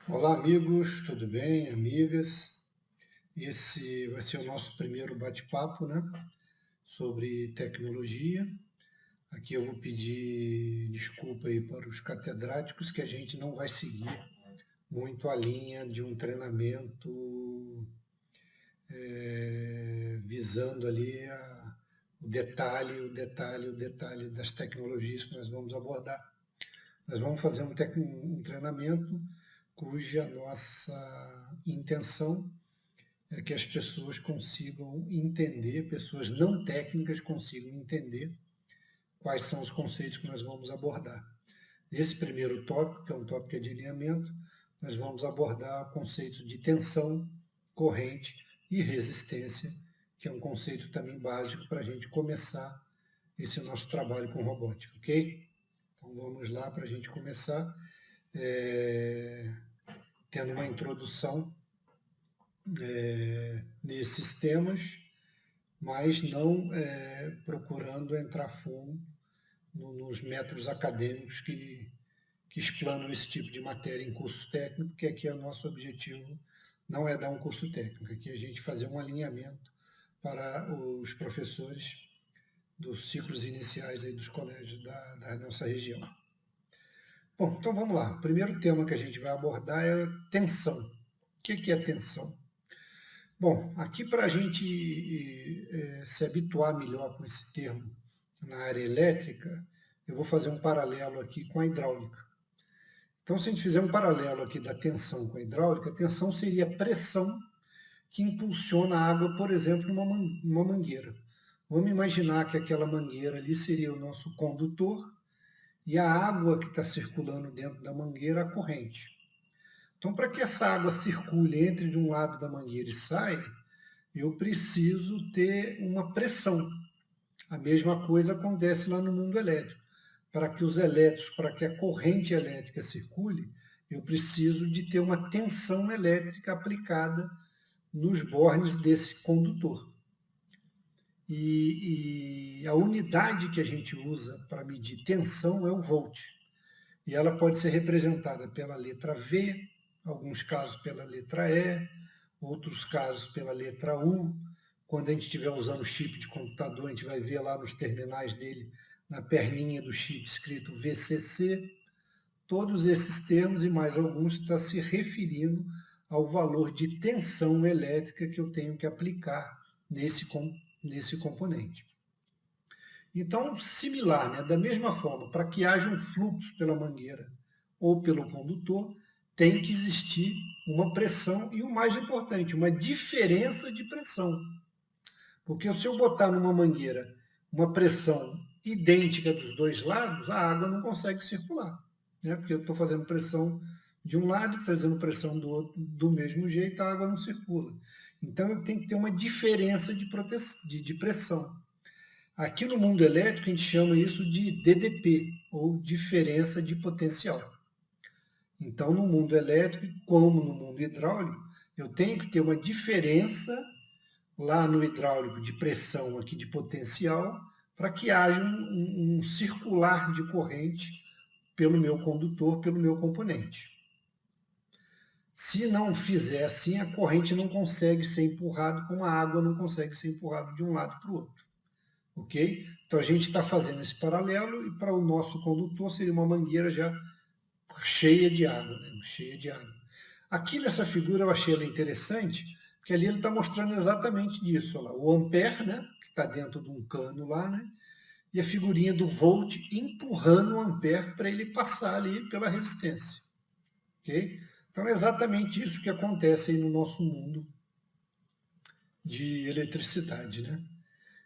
Olá, amigos, tudo bem? Amigas? Esse vai ser o nosso primeiro bate-papo, né? Sobre tecnologia. Aqui eu vou pedir desculpa aí para os catedráticos que a gente não vai seguir muito a linha de um treinamento visando ali o detalhe das tecnologias que nós vamos abordar. Nós vamos fazer um treinamento cuja nossa intenção é que as pessoas consigam entender, pessoas não técnicas consigam entender quais são os conceitos que nós vamos abordar. Nesse primeiro tópico, que é um tópico de alinhamento, nós vamos abordar o conceito de tensão, corrente e resistência, que é um conceito também básico para a gente começar esse nosso trabalho com robótica, ok? Então vamos lá para a gente começar tendo uma introdução nesses temas, mas não procurando entrar fundo nos métodos acadêmicos que explanam esse tipo de matéria em curso técnico, porque aqui o nosso objetivo não é dar um curso técnico, aqui é a gente fazer um alinhamento para os professores dos ciclos iniciais aí dos colégios da nossa região. Bom, então vamos lá. O primeiro tema que a gente vai abordar é tensão. O que é tensão? Bom, aqui para a gente se habituar melhor com esse termo na área elétrica, eu vou fazer um paralelo aqui com a hidráulica. Então, se a gente fizer um paralelo aqui da tensão com a hidráulica, a tensão seria a pressão que impulsiona a água, por exemplo, numa mangueira. Vamos imaginar que aquela mangueira ali seria o nosso condutor e a água que está circulando dentro da mangueira, a corrente. Então, para que essa água circule entre de um lado da mangueira e saia, eu preciso ter uma pressão. A mesma coisa acontece lá no mundo elétrico. Para que os elétrons, para que a corrente elétrica circule, eu preciso de ter uma tensão elétrica aplicada nos bornes desse condutor. E a unidade que a gente usa para medir tensão é o volt. E ela pode ser representada pela letra V, alguns casos pela letra E, outros casos pela letra U. Quando a gente estiver usando chip de computador, a gente vai ver lá nos terminais dele, na perninha do chip, escrito VCC. Todos esses termos e mais alguns estão se referindo ao valor de tensão elétrica que eu tenho que aplicar nesse componente. Então, similar, né? Da mesma forma, para que haja um fluxo pela mangueira ou pelo condutor, tem que existir uma pressão e, o mais importante, uma diferença de pressão. Porque se eu botar numa mangueira uma pressão idêntica dos dois lados, a água não consegue circular. Né? Porque eu estou fazendo pressão de um lado e fazendo pressão do outro do mesmo jeito, a água não circula. Então eu tenho que ter uma diferença de pressão. Aqui no mundo elétrico a gente chama isso de DDP, ou diferença de potencial. Então no mundo elétrico, como no mundo hidráulico, eu tenho que ter uma diferença lá no hidráulico de pressão aqui de potencial, para que haja um circular de corrente pelo meu condutor, pelo meu componente. Se não fizer assim, a corrente não consegue ser empurrada, como a água não consegue ser empurrada de um lado para o outro. Ok? Então a gente está fazendo esse paralelo e para o nosso condutor seria uma mangueira já cheia de água, né? Cheia de água. Aqui nessa figura eu achei ela interessante, porque ali ele está mostrando exatamente isso. Olha lá, o ampere, né, que está dentro de um cano lá, né, e a figurinha do volt empurrando o ampere para ele passar ali pela resistência. Okay? Então é exatamente isso que acontece aí no nosso mundo de eletricidade. Né?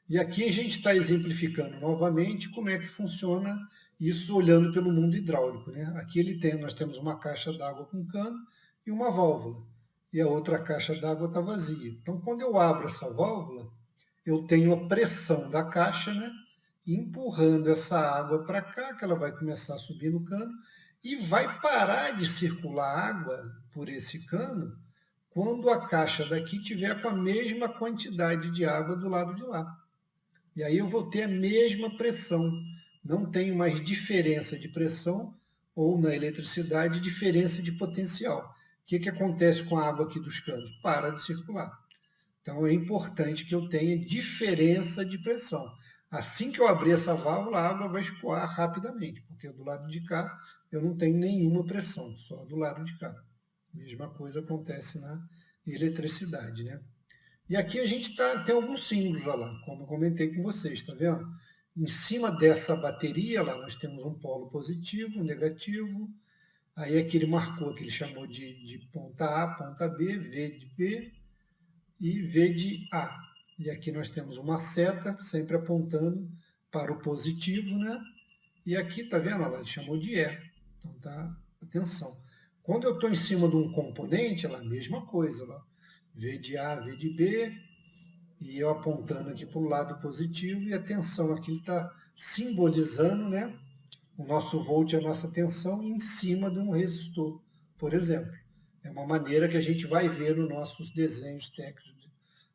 E aqui a gente está exemplificando novamente como é que funciona isso olhando pelo mundo hidráulico. Né? Aqui nós temos uma caixa d'água com cano e uma válvula. E a outra caixa d'água está vazia. Então, quando eu abro essa válvula, eu tenho a pressão da caixa, né, empurrando essa água para cá, que ela vai começar a subir no cano, e vai parar de circular água por esse cano quando a caixa daqui tiver com a mesma quantidade de água do lado de lá. E aí eu vou ter a mesma pressão. Não tenho mais diferença de pressão ou na eletricidade diferença de potencial. que acontece com a água aqui dos canos? Para de circular. Então, é importante que eu tenha diferença de pressão. Assim que eu abrir essa válvula, a água vai escoar rapidamente, porque do lado de cá eu não tenho nenhuma pressão, só do lado de cá. Mesma coisa acontece na eletricidade, né? E aqui a gente tem alguns símbolos lá, como eu comentei com vocês, tá vendo? Em cima dessa bateria lá nós temos um polo positivo, um negativo. Aí aqui ele marcou, que ele chamou de ponta A, ponta B, V de B e V de A. E aqui nós temos uma seta sempre apontando para o positivo, né? E aqui, tá vendo? Ela chamou de E. Então tá, atenção. Quando eu estou em cima de um componente, ela é a mesma coisa, lá. V de A, V de B, e eu apontando aqui para o lado positivo, e a tensão aqui está simbolizando, né? O nosso volt, a nossa tensão, em cima de um resistor, por exemplo. É uma maneira que a gente vai ver nos nossos desenhos técnicos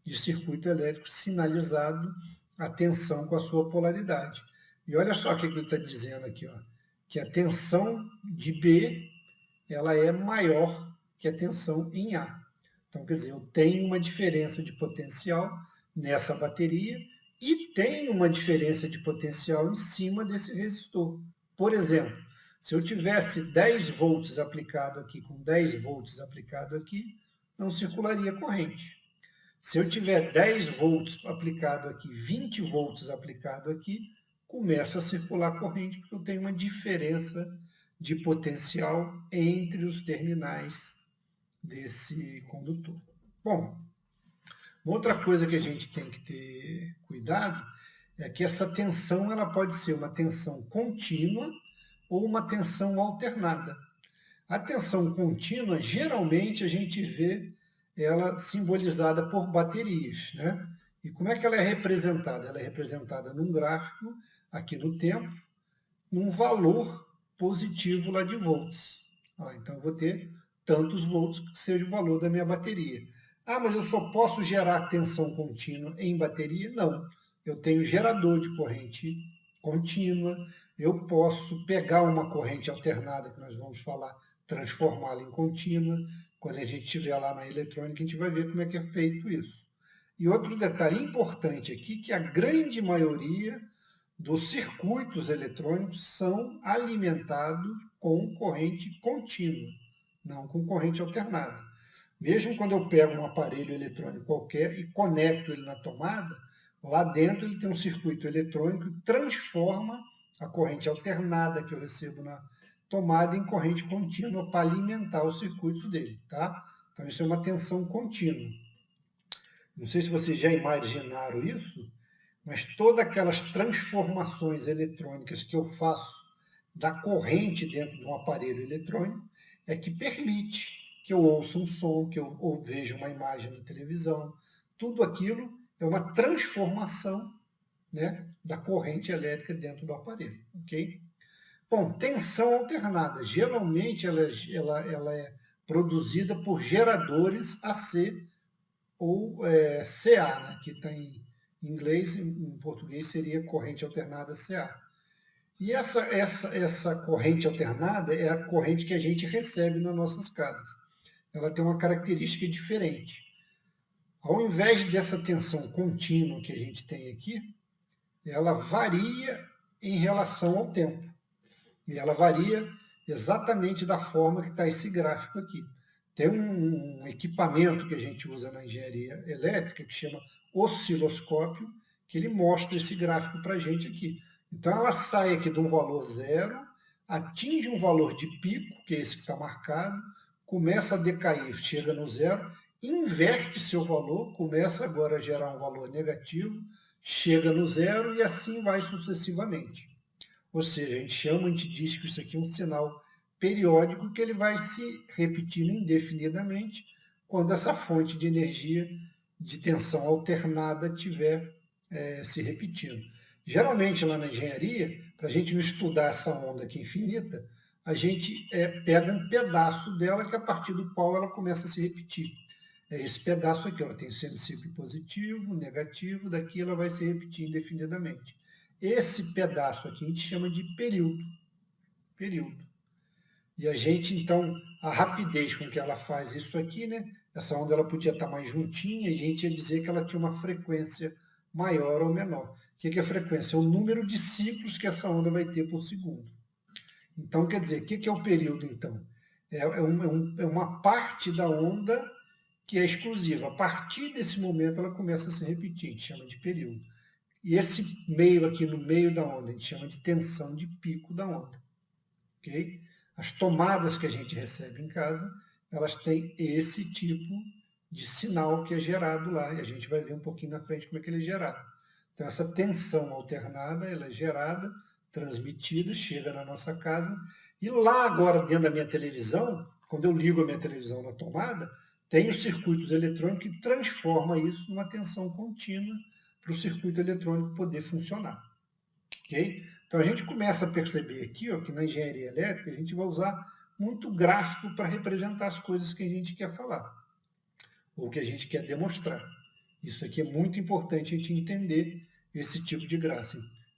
de circuito elétrico sinalizado a tensão com a sua polaridade. E olha só o que ele está dizendo aqui, ó, que a tensão de B ela é maior que a tensão em A. Então, quer dizer, eu tenho uma diferença de potencial nessa bateria e tenho uma diferença de potencial em cima desse resistor. Por exemplo, se eu tivesse 10 volts aplicado aqui com 10 volts aplicado aqui, não circularia corrente. Se eu tiver 10 volts aplicado aqui, 20 volts aplicado aqui, começa a circular corrente, porque eu tenho uma diferença de potencial entre os terminais desse condutor. Bom, uma outra coisa que a gente tem que ter cuidado é que essa tensão ela pode ser uma tensão contínua ou uma tensão alternada. A tensão contínua, geralmente, a gente vê ela simbolizada por baterias, né? E como é que ela é representada? Ela é representada num gráfico, aqui no tempo, num valor positivo lá de volts. Então, eu vou ter tantos volts que seja o valor da minha bateria. Ah, mas eu só posso gerar tensão contínua em bateria? Não. Eu tenho gerador de corrente contínua, eu posso pegar uma corrente alternada, que nós vamos falar, transformá-la em contínua. Quando a gente estiver lá na eletrônica, a gente vai ver como é que é feito isso. E outro detalhe importante aqui, que a grande maioria dos circuitos eletrônicos são alimentados com corrente contínua, não com corrente alternada. Mesmo quando eu pego um aparelho eletrônico qualquer e conecto ele na tomada, lá dentro ele tem um circuito eletrônico que transforma a corrente alternada que eu recebo na tomada em corrente contínua para alimentar os circuitos dele, tá? Então isso é uma tensão contínua. Não sei se vocês já imaginaram isso, mas todas aquelas transformações eletrônicas que eu faço da corrente dentro de um aparelho eletrônico é que permite que eu ouça um som, que eu veja uma imagem na televisão. Tudo aquilo é uma transformação, né, da corrente elétrica dentro do aparelho. Ok? Bom, tensão alternada. Geralmente ela é produzida por geradores AC ou CA, né, que está em inglês, em português seria corrente alternada CA. E essa corrente alternada é a corrente que a gente recebe nas nossas casas. Ela tem uma característica diferente. Ao invés dessa tensão contínua que a gente tem aqui, ela varia em relação ao tempo. E ela varia exatamente da forma que está esse gráfico aqui. Tem um equipamento que a gente usa na engenharia elétrica que chama osciloscópio, que ele mostra esse gráfico para a gente aqui. Então ela sai aqui de um valor zero, atinge um valor de pico, que é esse que está marcado, começa a decair, chega no zero, inverte seu valor, começa agora a gerar um valor negativo, chega no zero e assim vai sucessivamente. Ou seja, a gente diz que isso aqui é um sinal periódico que ele vai se repetindo indefinidamente quando essa fonte de energia de tensão alternada estiver se repetindo. Geralmente, lá na engenharia, para a gente não estudar essa onda aqui infinita, a gente pega um pedaço dela que a partir do qual ela começa a se repetir. É esse pedaço aqui, ela tem semiciclo positivo, negativo, daqui ela vai se repetir indefinidamente. Esse pedaço aqui a gente chama de período. Período. E a gente, então, a rapidez com que ela faz isso aqui, né? Essa onda ela podia estar mais juntinha e a gente ia dizer que ela tinha uma frequência maior ou menor. O que é a frequência? É o número de ciclos que essa onda vai ter por segundo. Então, quer dizer, o que é o período, então? É uma parte da onda que é exclusiva. A partir desse momento, ela começa a se repetir, a gente chama de período. E esse meio aqui no meio da onda, a gente chama de tensão de pico da onda. Okay? As tomadas que a gente recebe em casa, elas têm esse tipo de sinal que é gerado lá, e a gente vai ver um pouquinho na frente como é que ele é gerado. Então, essa tensão alternada, ela é gerada, transmitida, chega na nossa casa, e lá agora, dentro da minha televisão, quando eu ligo a minha televisão na tomada, tem os circuitos eletrônicos que transforma isso numa tensão contínua para o circuito eletrônico poder funcionar. Okay? Então a gente começa a perceber aqui ó, que na engenharia elétrica a gente vai usar muito gráfico para representar as coisas que a gente quer falar, ou que a gente quer demonstrar. Isso aqui é muito importante a gente entender esse tipo de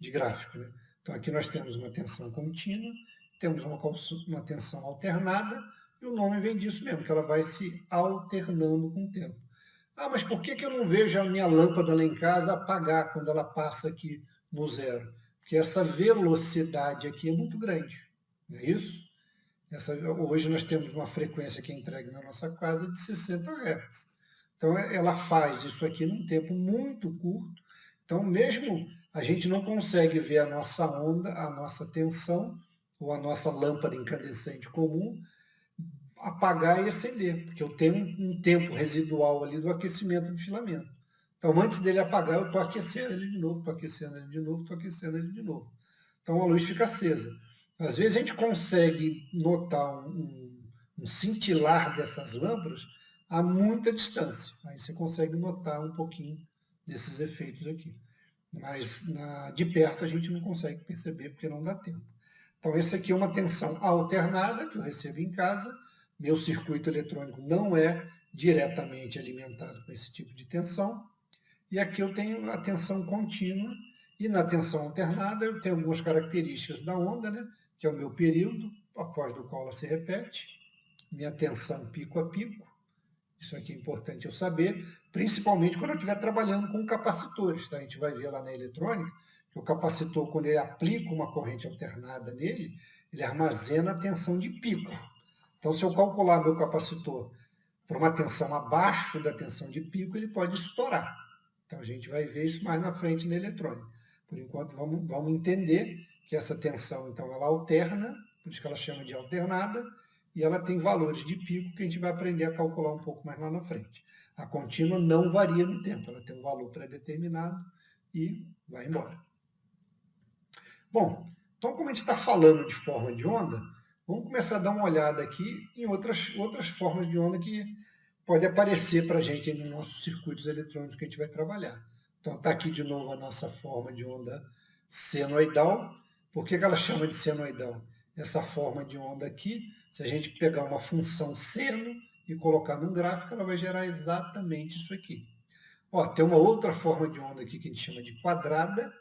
gráfico. Né? Então aqui nós temos uma tensão contínua, temos uma tensão alternada, e o nome vem disso mesmo, que ela vai se alternando com o tempo. Ah, mas por que eu não vejo a minha lâmpada lá em casa apagar quando ela passa aqui no zero? Porque essa velocidade aqui é muito grande, não é isso? Hoje nós temos uma frequência que é entregue na nossa casa de 60 Hz. Então ela faz isso aqui num tempo muito curto. Então mesmo a gente não consegue ver a nossa onda, a nossa tensão, ou a nossa lâmpada incandescente comum, apagar e acender, porque eu tenho um tempo residual ali do aquecimento do filamento. Então, antes dele apagar, eu estou aquecendo ele de novo, estou aquecendo ele de novo, estou aquecendo ele de novo. Então, a luz fica acesa. Às vezes, a gente consegue notar um cintilar dessas lâmpadas a muita distância. Aí você consegue notar um pouquinho desses efeitos aqui. Mas de perto a gente não consegue perceber, porque não dá tempo. Então, esse aqui é uma tensão alternada que eu recebo em casa. Meu circuito eletrônico não é diretamente alimentado com esse tipo de tensão. E aqui eu tenho a tensão contínua. E na tensão alternada eu tenho algumas características da onda, né? Que é o meu período, após do qual ela se repete. Minha tensão pico a pico. Isso aqui é importante eu saber, principalmente quando eu estiver trabalhando com capacitores. Tá? A gente vai ver lá na eletrônica que o capacitor, quando ele aplica uma corrente alternada nele, ele armazena a tensão de pico. Então, se eu calcular meu capacitor por uma tensão abaixo da tensão de pico, ele pode estourar. Então, a gente vai ver isso mais na frente na eletrônica. Por enquanto, vamos entender que essa tensão, então, ela alterna, por isso que ela chama de alternada, e ela tem valores de pico que a gente vai aprender a calcular um pouco mais lá na frente. A contínua não varia no tempo, ela tem um valor pré-determinado e vai embora. Bom, então como a gente está falando de forma de onda, vamos começar a dar uma olhada aqui em outras formas de onda que pode aparecer para a gente nos nossos circuitos eletrônicos que a gente vai trabalhar. Então está aqui de novo a nossa forma de onda senoidal. Por que ela chama de senoidal? Essa forma de onda aqui, se a gente pegar uma função seno e colocar num gráfico, ela vai gerar exatamente isso aqui. Ó, tem uma outra forma de onda aqui que a gente chama de quadrada.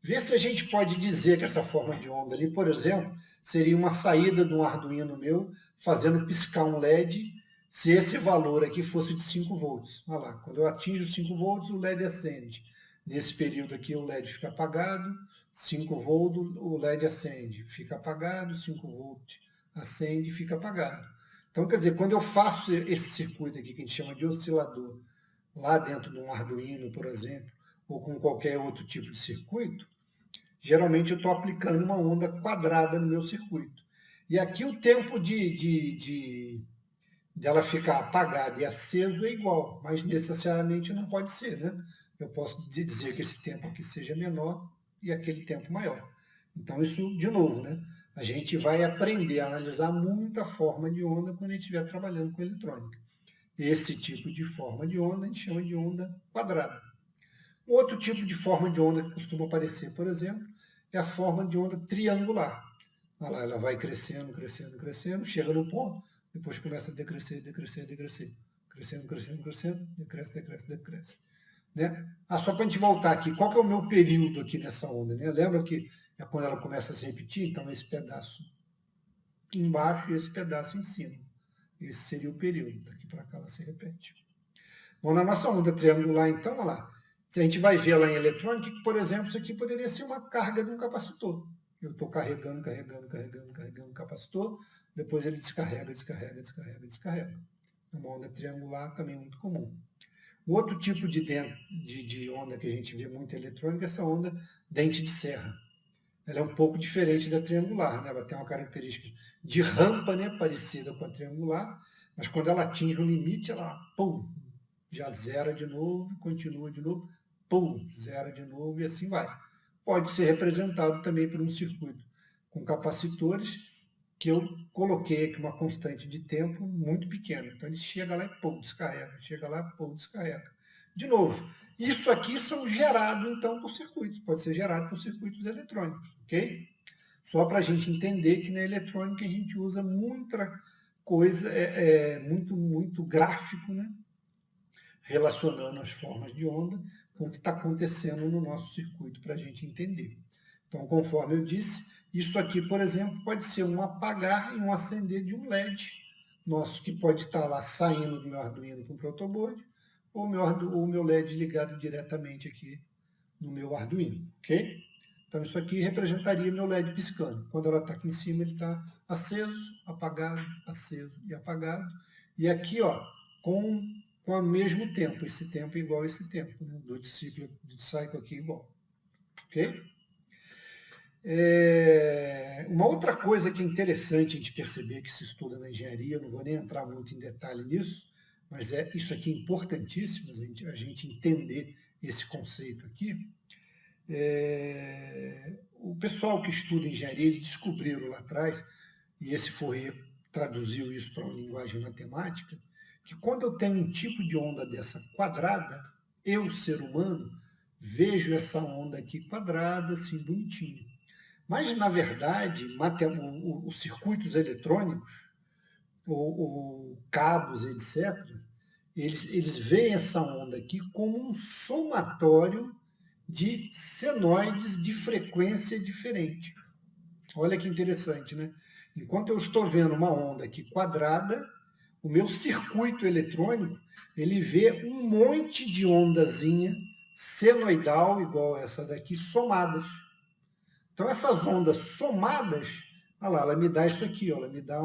Vê se a gente pode dizer que essa forma de onda ali, por exemplo, seria uma saída de um Arduino meu fazendo piscar um LED, se esse valor aqui fosse de 5 volts. Olha lá, quando eu atinjo 5 volts, o LED acende. Nesse período aqui, o LED fica apagado, 5 volts, o LED acende, fica apagado, 5 volts, acende, fica apagado. Então, quer dizer, quando eu faço esse circuito aqui, que a gente chama de oscilador, lá dentro de um Arduino, por exemplo, ou com qualquer outro tipo de circuito, geralmente eu estou aplicando uma onda quadrada no meu circuito. E aqui o tempo dela ficar apagada e aceso é igual, mas necessariamente não pode ser, né? Eu posso dizer que esse tempo aqui seja menor e aquele tempo maior. Então, isso, de novo, né? A gente vai aprender a analisar muita forma de onda quando a gente estiver trabalhando com eletrônica. Esse tipo de forma de onda a gente chama de onda quadrada. Outro tipo de forma de onda que costuma aparecer, por exemplo, é a forma de onda triangular. Olha lá, ela vai crescendo, crescendo, crescendo, chega no ponto, depois começa a decrescer, decrescer, decrescer. Crescendo, crescendo, crescendo, decresce, decresce, decresce. Né? Só para a gente voltar aqui, qual que é o meu período aqui nessa onda? Né? Lembra que é quando ela começa a se repetir? Então, esse pedaço embaixo e esse pedaço em cima. Esse seria o período. Daqui para cá ela se repete. Bom, na nossa onda triangular, então, olha lá, se a gente vai ver lá em eletrônica, que, por exemplo, isso aqui poderia ser uma carga de um capacitor. Eu estou carregando o capacitor, depois ele descarrega. Uma onda triangular também muito comum. O outro tipo de onda que a gente vê muito em eletrônica é essa onda dente de serra. Ela é um pouco diferente da triangular, né? Ela tem uma característica de rampa, né, parecida com a triangular, mas quando ela atinge um limite, ela pum, já zera de novo, continua de novo, pum, zera de novo e assim vai. Pode ser representado também por um circuito com capacitores que eu coloquei aqui uma constante de tempo muito pequena. Então ele chega lá e pum, descarrega, chega lá, pum, descarrega. De novo, isso aqui são gerados então por circuitos, pode ser gerado por circuitos eletrônicos, ok? Só para a gente entender que na eletrônica a gente usa muita coisa, muito gráfico, né? Relacionando as formas de onda com o que está acontecendo no nosso circuito para a gente entender. Então, conforme eu disse, isso aqui, por exemplo, pode ser um apagar e um acender de um LED nosso, que pode estar lá saindo do meu Arduino para um protoboard, ou o meu LED ligado diretamente aqui no meu Arduino, ok? Então, isso aqui representaria meu LED piscando. Quando ela está aqui em cima, ele está aceso, aceso e apagado. E aqui, ó, com o mesmo tempo, esse tempo igual a esse tempo, né? Do ciclo de cycle aqui igual. Ok? Uma outra coisa que é interessante a gente perceber que se estuda na engenharia, eu não vou nem entrar muito em detalhe nisso, mas isso aqui é importantíssimo, a gente entender esse conceito aqui. O pessoal que estuda engenharia, eles descobriram lá atrás, e esse Fourier traduziu isso para uma linguagem matemática, que quando eu tenho um tipo de onda dessa quadrada, eu, ser humano, vejo essa onda aqui quadrada, assim, bonitinha. Mas, na verdade, os circuitos eletrônicos, ou cabos, etc., eles veem essa onda aqui como um somatório de senoides de frequência diferente. Olha que interessante, né? Enquanto eu estou vendo uma onda aqui quadrada, o meu circuito eletrônico, ele vê um monte de ondazinha senoidal, igual essa daqui, somadas. Então, essas ondas somadas, olha lá, ela me dá isso aqui, ó, ela me dá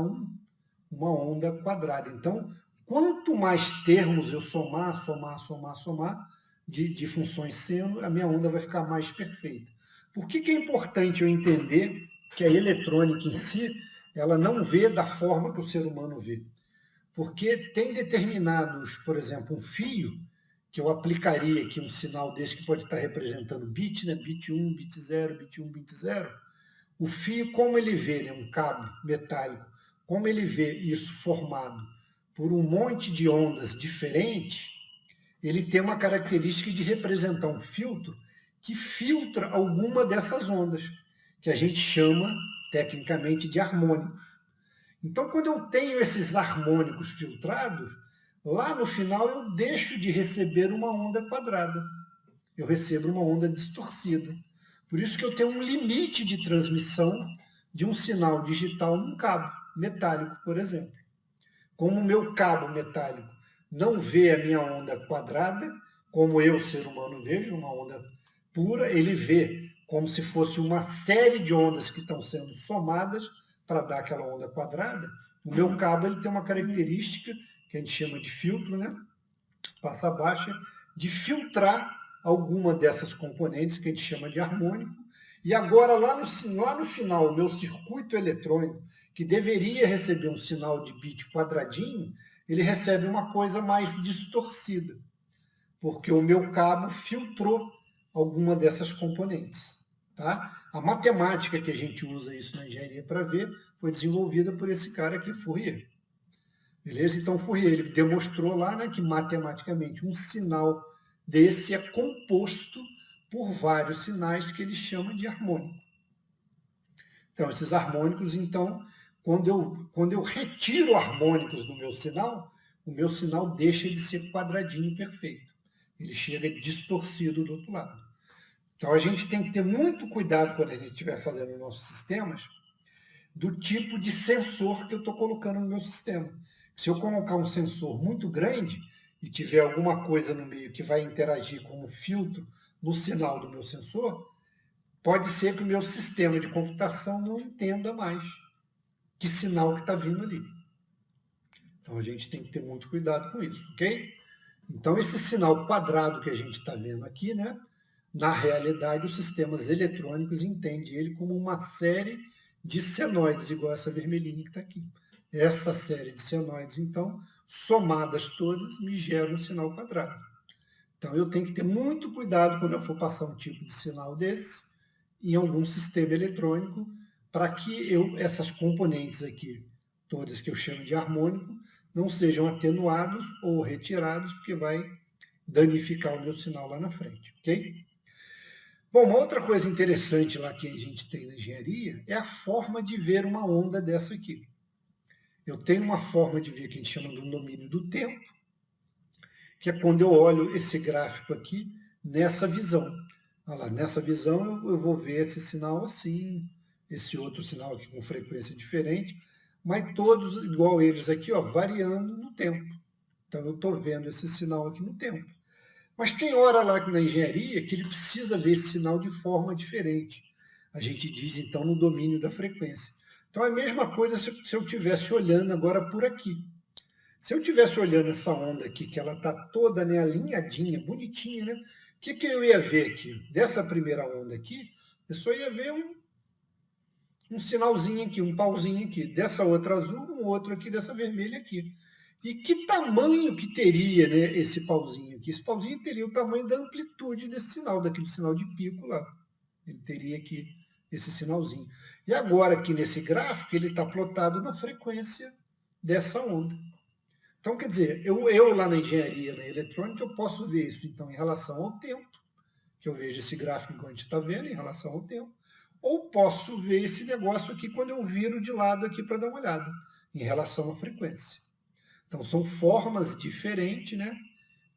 uma onda quadrada. Então, quanto mais termos eu somar de funções seno, a minha onda vai ficar mais perfeita. Por que é importante eu entender que a eletrônica em si, ela não vê da forma que o ser humano vê? Porque tem determinados, por exemplo, um fio, que eu aplicaria aqui um sinal desse que pode estar representando bit, né? Bit 1, bit 0, bit 1, bit 0. O fio, como ele vê, né? Um cabo metálico, como ele vê isso formado por um monte de ondas diferentes, ele tem uma característica de representar um filtro que filtra alguma dessas ondas, que a gente chama, tecnicamente, de harmônicos. Então, quando eu tenho esses harmônicos filtrados, lá no final eu deixo de receber uma onda quadrada. Eu recebo uma onda distorcida. Por isso que eu tenho um limite de transmissão de um sinal digital num cabo metálico, por exemplo. Como o meu cabo metálico não vê a minha onda quadrada, como eu, ser humano, vejo uma onda pura, ele vê como se fosse uma série de ondas que estão sendo somadas para dar aquela onda quadrada. O meu cabo ele tem uma característica que a gente chama de filtro, né? Passa baixa, de filtrar alguma dessas componentes que a gente chama de harmônico. E agora, lá no final, o meu circuito eletrônico, que deveria receber um sinal de bit quadradinho, ele recebe uma coisa mais distorcida, porque o meu cabo filtrou alguma dessas componentes. Tá? A matemática que a gente usa isso na engenharia para ver foi desenvolvida por esse cara aqui, Fourier. Beleza? Então, Fourier ele demonstrou lá, né, que matematicamente um sinal desse é composto por vários sinais que ele chama de harmônico. Então, esses harmônicos, então, quando eu retiro harmônicos do meu sinal, o meu sinal deixa de ser quadradinho perfeito. Ele chega distorcido do outro lado. Então, a gente tem que ter muito cuidado quando a gente estiver fazendo nossos sistemas, do tipo de sensor que eu estou colocando no meu sistema. Se eu colocar um sensor muito grande e tiver alguma coisa no meio que vai interagir com um filtro no sinal do meu sensor, pode ser que o meu sistema de computação não entenda mais que sinal que está vindo ali. Então a gente tem que ter muito cuidado com isso, ok? Então esse sinal quadrado que a gente está vendo aqui, né? Na realidade, os sistemas eletrônicos entendem ele como uma série de senoides, igual essa vermelhinha que está aqui. Essa série de senoides, então, somadas todas, me geram um sinal quadrado. Então, eu tenho que ter muito cuidado quando eu for passar um tipo de sinal desse em algum sistema eletrônico, para que essas componentes aqui, todas que eu chamo de harmônico, não sejam atenuados ou retirados, porque vai danificar o meu sinal lá na frente, ok? Bom, uma outra coisa interessante lá que a gente tem na engenharia é a forma de ver uma onda dessa aqui. Eu tenho uma forma de ver que a gente chama do domínio do tempo, que é quando eu olho esse gráfico aqui nessa visão. Olha lá, nessa visão eu vou ver esse sinal assim, esse outro sinal aqui com frequência diferente, mas todos igual eles aqui, ó, variando no tempo. Então eu estou vendo esse sinal aqui no tempo. Mas tem hora lá na engenharia que ele precisa ver esse sinal de forma diferente. A gente diz, então, no domínio da frequência. Então, é a mesma coisa se eu estivesse olhando agora por aqui. Se eu estivesse olhando essa onda aqui, que ela está toda, né, alinhadinha, bonitinha, né? O que eu ia ver aqui? Dessa primeira onda aqui, eu só ia ver um sinalzinho aqui, um pauzinho aqui. Dessa outra azul, um outro aqui, dessa vermelha aqui. E que tamanho que teria, né, esse pauzinho aqui? Esse pauzinho teria o tamanho da amplitude desse sinal, daquele sinal de pico lá. Ele teria aqui esse sinalzinho. E agora, aqui nesse gráfico, ele está plotado na frequência dessa onda. Então, quer dizer, eu lá na engenharia, na eletrônica, eu posso ver isso, então, em relação ao tempo, que eu vejo esse gráfico que a gente está vendo, em relação ao tempo, ou posso ver esse negócio aqui quando eu viro de lado aqui para dar uma olhada, em relação à frequência. Então, são formas diferentes, né,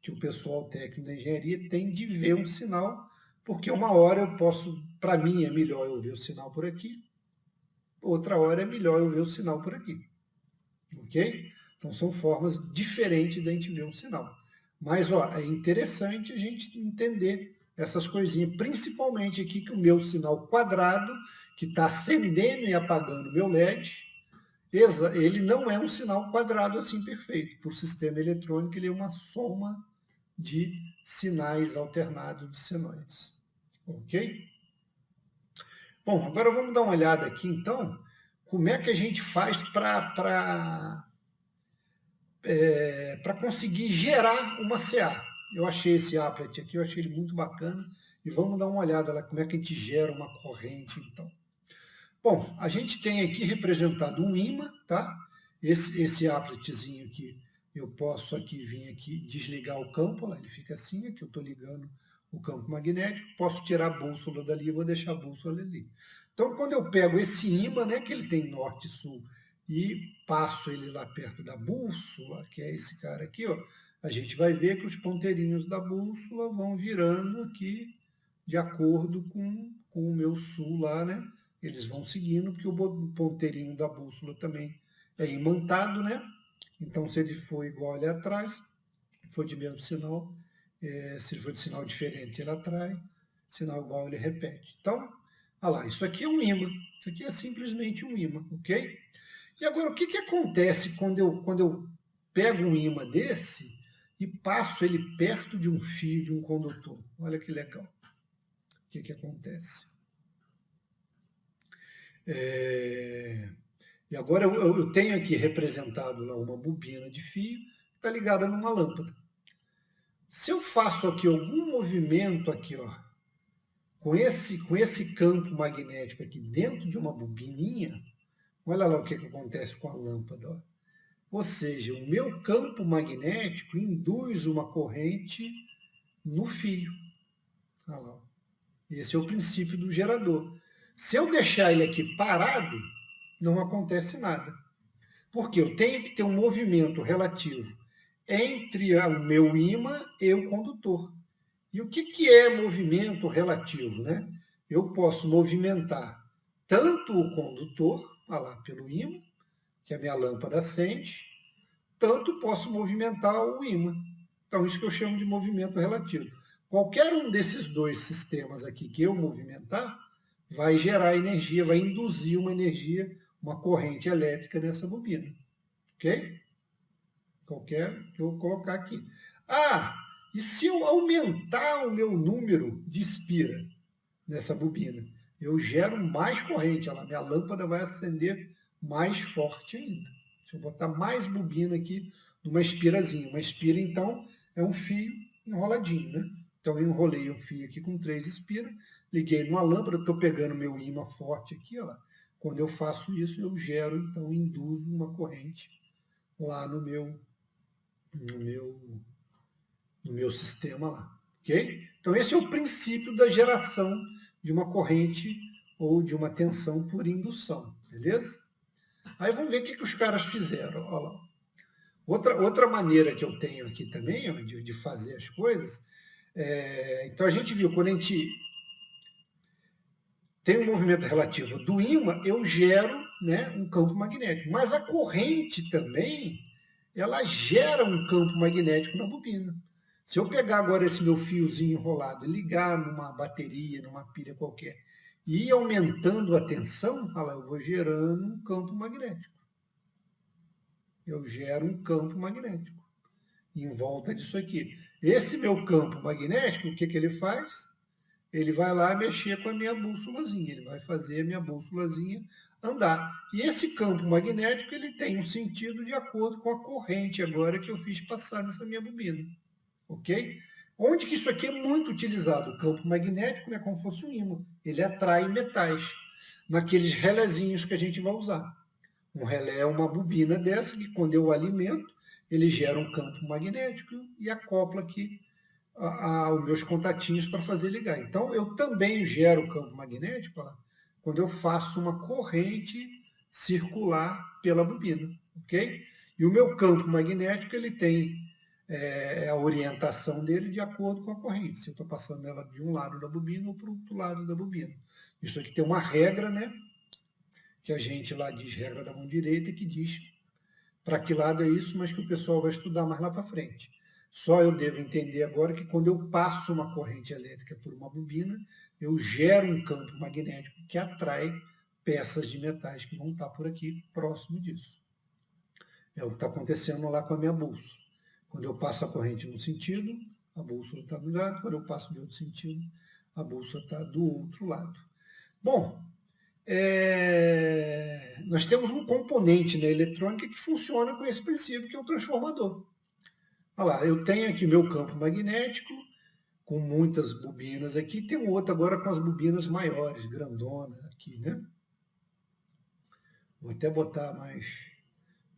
que o pessoal técnico da engenharia tem de ver um sinal, porque uma hora eu posso, para mim é melhor eu ver o sinal por aqui, outra hora é melhor eu ver o sinal por aqui. Ok? Então, são formas diferentes de a gente ver um sinal. Mas, ó, é interessante a gente entender essas coisinhas, principalmente aqui que o meu sinal quadrado, que está acendendo e apagando o meu LED, ele não é um sinal quadrado assim perfeito. Por sistema eletrônico, ele é uma soma de sinais alternados de senoides. Ok? Bom, agora vamos dar uma olhada aqui, então, como é que a gente faz para conseguir gerar uma CA. Eu achei esse applet aqui, eu achei ele muito bacana, e vamos dar uma olhada lá como é que a gente gera uma corrente, então. Bom, a gente tem aqui representado um ímã, tá? Esse appletzinho aqui, eu posso aqui vir aqui desligar o campo, lá ele fica assim, aqui eu estou ligando o campo magnético, posso tirar a bússola dali e vou deixar a bússola ali. Então, quando eu pego esse ímã, né, que ele tem norte e sul, e passo ele lá perto da bússola, que é esse cara aqui, ó, a gente vai ver que os ponteirinhos da bússola vão virando aqui de acordo com o meu sul lá, né? Eles vão seguindo, porque o ponteirinho da bússola também é imantado, né? Então, se ele for igual ali atrás, for de mesmo sinal, se ele for de sinal diferente, ele atrai, sinal igual, ele repete. Então, olha lá, isso aqui é um ímã, isso aqui é simplesmente um ímã, ok? E agora, o que acontece quando eu pego um ímã desse e passo ele perto de um fio de um condutor? Olha que legal. O que acontece? E agora eu tenho aqui representado lá uma bobina de fio que está ligada numa lâmpada. Se eu faço aqui algum movimento aqui, ó, com esse campo magnético aqui dentro de uma bobininha, olha lá o que acontece com a lâmpada. Ó. Ou seja, o meu campo magnético induz uma corrente no fio. Olha lá. Esse é o princípio do gerador. Se eu deixar ele aqui parado, não acontece nada. Porque eu tenho que ter um movimento relativo entre o meu ímã e o condutor. E o que é movimento relativo? Né? Eu posso movimentar tanto o condutor olha lá, pelo ímã, que a minha lâmpada acende, tanto posso movimentar o ímã. Então, isso que eu chamo de movimento relativo. Qualquer um desses dois sistemas aqui que eu movimentar, vai gerar energia, vai induzir uma energia, uma corrente elétrica nessa bobina. Ok? Qualquer que eu vou colocar aqui. Ah, e se eu aumentar o meu número de espira nessa bobina? Eu gero mais corrente, minha lâmpada vai acender mais forte ainda. Se eu botar mais bobina aqui numa espirazinha. Uma espira, então, é um fio enroladinho, né? Então, eu enrolei um fio aqui com 3 espiras, liguei numa lâmpada, estou pegando meu ímã forte aqui, ó. Quando eu faço isso, eu gero, então, induzo uma corrente lá no meu sistema lá, ok? Então, esse é o princípio da geração de uma corrente ou de uma tensão por indução, beleza? Aí vamos ver o que os caras fizeram. Olha lá. Outra maneira que eu tenho aqui também de fazer as coisas, então a gente viu, quando a gente tem um movimento relativo do ímã, eu gero, né, um campo magnético. Mas a corrente também, ela gera um campo magnético na bobina. Se eu pegar agora esse meu fiozinho enrolado e ligar numa bateria, numa pilha qualquer, e ir aumentando a tensão, olha lá, eu vou gerando um campo magnético. Eu gero um campo magnético em volta disso aqui. Esse meu campo magnético, o que ele faz? Ele vai lá mexer com a minha bússolazinha, ele vai fazer a minha bússolazinha andar. E esse campo magnético, ele tem um sentido de acordo com a corrente agora que eu fiz passar nessa minha bobina. Ok? Onde que isso aqui é muito utilizado? O campo magnético é como se fosse um ímã. Ele atrai metais naqueles relézinhos que a gente vai usar. Um relé é uma bobina dessa que, quando eu alimento, ele gera um campo magnético e acopla aqui os meus contatinhos para fazer ligar. Então, eu também gero campo magnético quando eu faço uma corrente circular pela bobina, ok? E o meu campo magnético, ele tem a orientação dele de acordo com a corrente. Se eu estou passando ela de um lado da bobina ou para o outro lado da bobina. Isso aqui tem uma regra, né? Que a gente lá diz regra da mão direita, que diz para que lado é isso, mas que o pessoal vai estudar mais lá para frente. Só eu devo entender agora que quando eu passo uma corrente elétrica por uma bobina, eu gero um campo magnético que atrai peças de metais que vão estar por aqui próximo disso. É o que está acontecendo lá com a minha bússola. Quando eu passo a corrente num sentido, a bússola está do lado. Quando eu passo de outro sentido, a bússola está do outro lado. Bom, nós temos um componente na eletrônica que funciona com esse princípio, que é o transformador. Olha lá, eu tenho aqui meu campo magnético, com muitas bobinas aqui, tem um outro agora com as bobinas maiores, grandona aqui, né? Vou até botar mais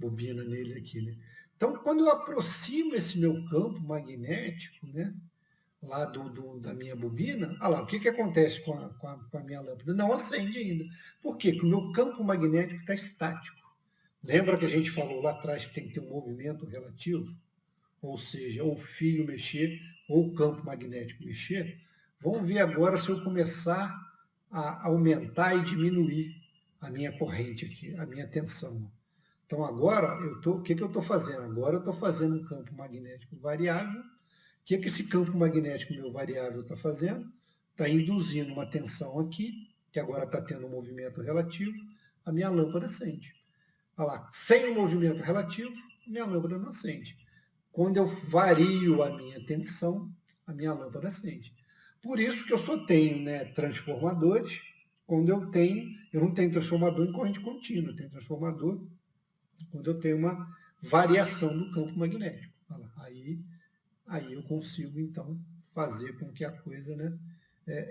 bobina nele aqui, né? Então, quando eu aproximo esse meu campo magnético, né, lá da minha bobina, olha lá, o que acontece com a minha lâmpada? Não acende ainda. Por quê? Porque o meu campo magnético está estático. Lembra que a gente falou lá atrás que tem que ter um movimento relativo? Ou seja, ou o fio mexer, ou o campo magnético mexer. Vamos ver agora se eu começar a aumentar e diminuir a minha corrente aqui, a minha tensão. Então agora, o que eu estou fazendo? Agora eu estou fazendo um campo magnético variável. O que esse campo magnético meu variável está fazendo? Está induzindo uma tensão aqui, que agora está tendo um movimento relativo, a minha lâmpada acende. Olha lá, sem o movimento relativo, minha lâmpada não acende. Quando eu vario a minha tensão, a minha lâmpada acende. Por isso que eu só tenho, né, transformadores quando eu não tenho transformador em corrente contínua, eu tenho transformador quando eu tenho uma variação do campo magnético. Aí eu consigo, então, fazer com que a coisa, né,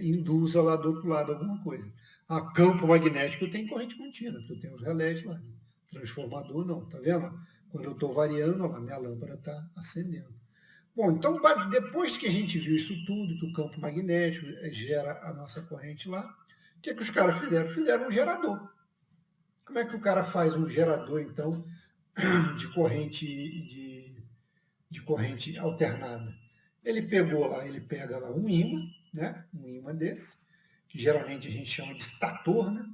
induza lá do outro lado alguma coisa. A campo magnético eu tenho corrente contínua, porque eu tenho os relés lá. Né? Transformador não, tá vendo? Quando eu estou variando, lá, minha lâmpada está acendendo. Bom, então, depois que a gente viu isso tudo, que o campo magnético gera a nossa corrente lá, o que os caras fizeram? Fizeram um gerador. Como é que o cara faz um gerador, então, de corrente alternada? Ele pega lá um ímã, né? Um ímã desse, que geralmente a gente chama de estator, né?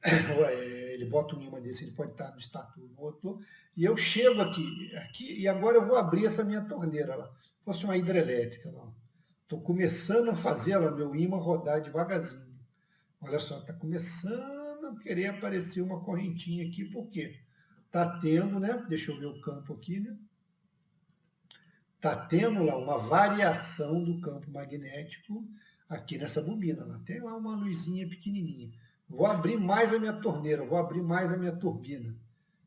ele bota um ímã desse, ele pode estar no estátor do motor, e eu chego aqui, e agora eu vou abrir essa minha torneira lá. Fosse uma hidrelétrica, não. Estou começando a fazer ela, meu ímã rodar devagarzinho. Olha só, está começando a querer aparecer uma correntinha aqui, por quê? Está tendo, né? Deixa eu ver o campo aqui, né? Está tendo lá uma variação do campo magnético aqui nessa bobina. Lá tem lá uma luzinha pequenininha. Vou abrir mais a minha torneira, vou abrir mais a minha turbina.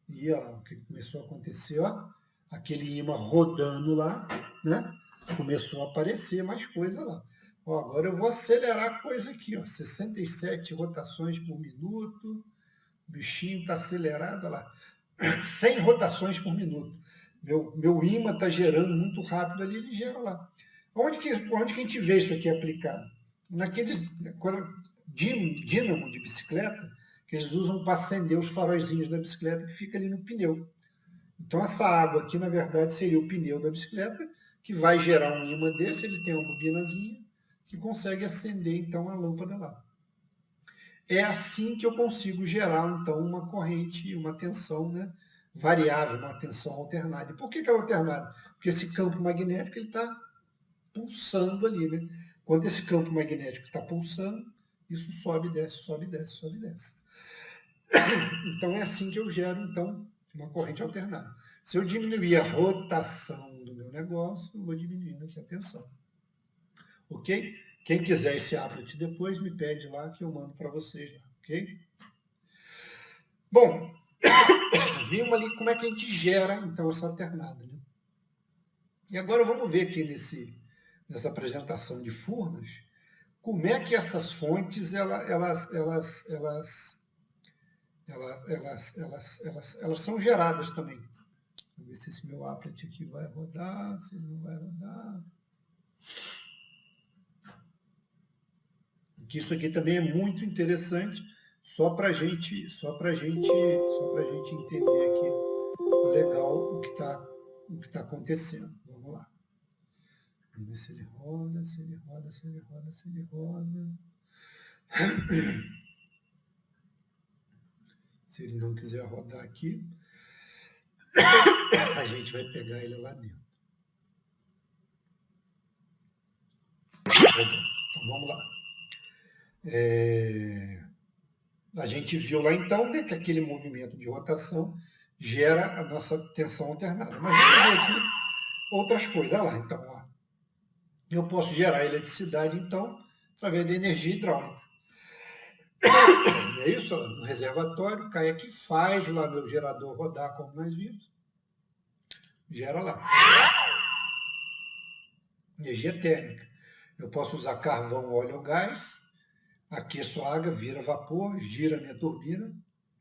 E ó, o que começou a acontecer, ó, aquele ímã rodando lá, né? Começou a aparecer mais coisa lá. Ó, agora eu vou acelerar a coisa aqui, ó, 67 rotações por minuto. O bichinho está acelerado, olha lá. 100 rotações por minuto. Meu ímã está gerando muito rápido ali, ele gera lá. Onde que a gente vê isso aqui aplicado? Naqueles dínamo de bicicleta, que eles usam para acender os faróizinhos da bicicleta que fica ali no pneu. Então, essa água aqui, na verdade, seria o pneu da bicicleta, que vai gerar um ímã desse, ele tem uma bobinazinha, que consegue acender, então, a lâmpada lá. É assim que eu consigo gerar, então, uma corrente, uma tensão, né, variável, uma tensão alternada. E por que é alternada? Porque esse campo magnético está pulsando ali. Né? Quando esse campo magnético está pulsando, isso sobe, desce, sobe, desce, sobe, desce. Então, é assim que eu gero, então, uma corrente alternada. Se eu diminuir a rotação do meu negócio, eu vou diminuindo aqui a tensão. Ok? Quem quiser esse applet depois, me pede lá que eu mando para vocês lá. Ok? Bom, vimos ali como é que a gente gera, então, essa alternada. Né? E agora vamos ver aqui nessa apresentação de Furnas, como é que essas fontes elas são geradas também. Vamos ver se esse meu applet aqui vai rodar, se ele não vai rodar. Que isso aqui também é muito interessante, só para gente entender aqui legal o que tá acontecendo. Vamos lá. Vamos ver se ele roda, se ele roda, se ele roda, se ele roda. Se ele não quiser rodar aqui, a gente vai pegar ele lá dentro. Então vamos lá. A gente viu lá então, né, que aquele movimento de rotação gera a nossa tensão alternada. Mas vamos ver aqui outras coisas. Olha lá, então, ó. Eu posso gerar eletricidade, então, através da energia hidráulica. É isso, ó, no reservatório, cai aqui, faz lá meu gerador rodar, como nós vimos. Gera lá. Energia térmica. Eu posso usar carvão, óleo ou gás, aqueço a água, vira vapor, gira a minha turbina,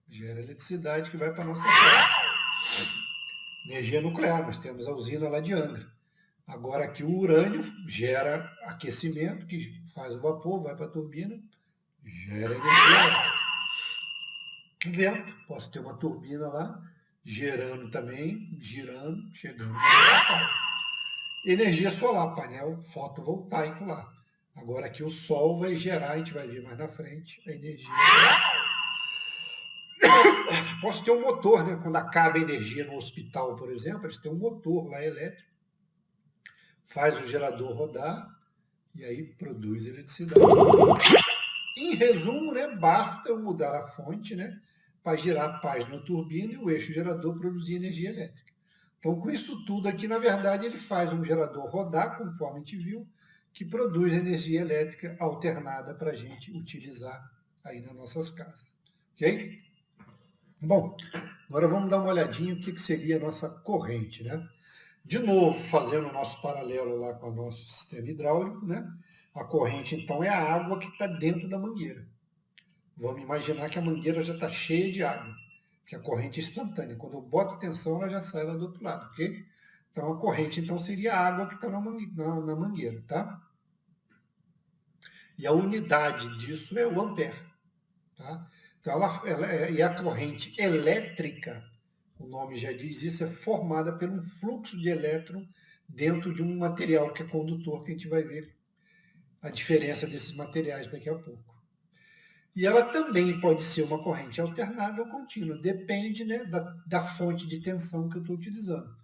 gera eletricidade que vai para a nossa casa. Energia nuclear, nós temos a usina lá de Angra. Agora aqui o urânio gera aquecimento, que faz o vapor, vai para a turbina, gera energia elétrica. Vento, posso ter uma turbina lá, gerando também, girando, chegando na minha casa. Energia solar, painel fotovoltaico lá. Agora aqui o sol vai gerar, a gente vai ver mais na frente, a energia. Posso ter um motor, né? Quando acaba a energia no hospital, por exemplo, eles têm um motor lá elétrico, faz o gerador rodar e aí produz eletricidade. Em resumo, né, basta eu mudar a fonte, né, para girar pás na turbina e o eixo gerador produzir energia elétrica. Então, com isso tudo aqui, na verdade, ele faz um gerador rodar, conforme a gente viu, que produz energia elétrica alternada para a gente utilizar aí nas nossas casas. Ok? Bom, agora vamos dar uma olhadinha o que seria a nossa corrente, né? De novo, fazendo o nosso paralelo lá com o nosso sistema hidráulico, né? A corrente, então, é a água que está dentro da mangueira. Vamos imaginar que a mangueira já está cheia de água, que a corrente é instantânea. Quando eu boto a tensão, ela já sai lá do outro lado, ok? Então, a corrente, então, seria a água que está na mangueira, tá? E a unidade disso é o ampere, tá? Então, e a corrente elétrica, o nome já diz isso, é formada por um fluxo de elétron dentro de um material que é condutor, que a gente vai ver a diferença desses materiais daqui a pouco. E ela também pode ser uma corrente alternada ou contínua, depende, né, da fonte de tensão que eu estou utilizando.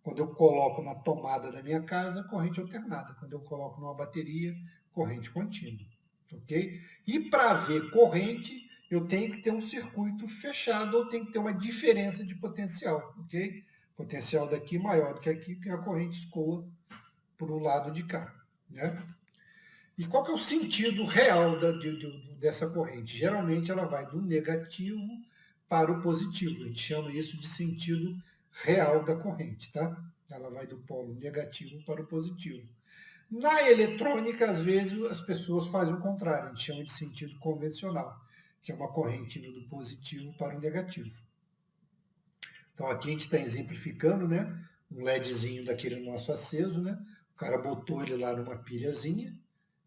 Quando eu coloco na tomada da minha casa, corrente alternada. Quando eu coloco numa bateria, corrente contínua. Ok? E para ver corrente, eu tenho que ter um circuito fechado ou tem que ter uma diferença de potencial. Ok? Potencial daqui maior do que aqui, que a corrente escoa para o lado de cá. Né? E qual que é o sentido real dessa corrente? Geralmente ela vai do negativo para o positivo. A gente chama isso de sentido real da corrente, tá? Ela vai do polo negativo para o positivo. Na eletrônica, às vezes, as pessoas fazem o contrário. A gente chama de sentido convencional, que é uma corrente indo do positivo para o negativo. Então aqui a gente está exemplificando, né? Um LEDzinho daquele nosso aceso, né? O cara botou ele lá numa pilhazinha,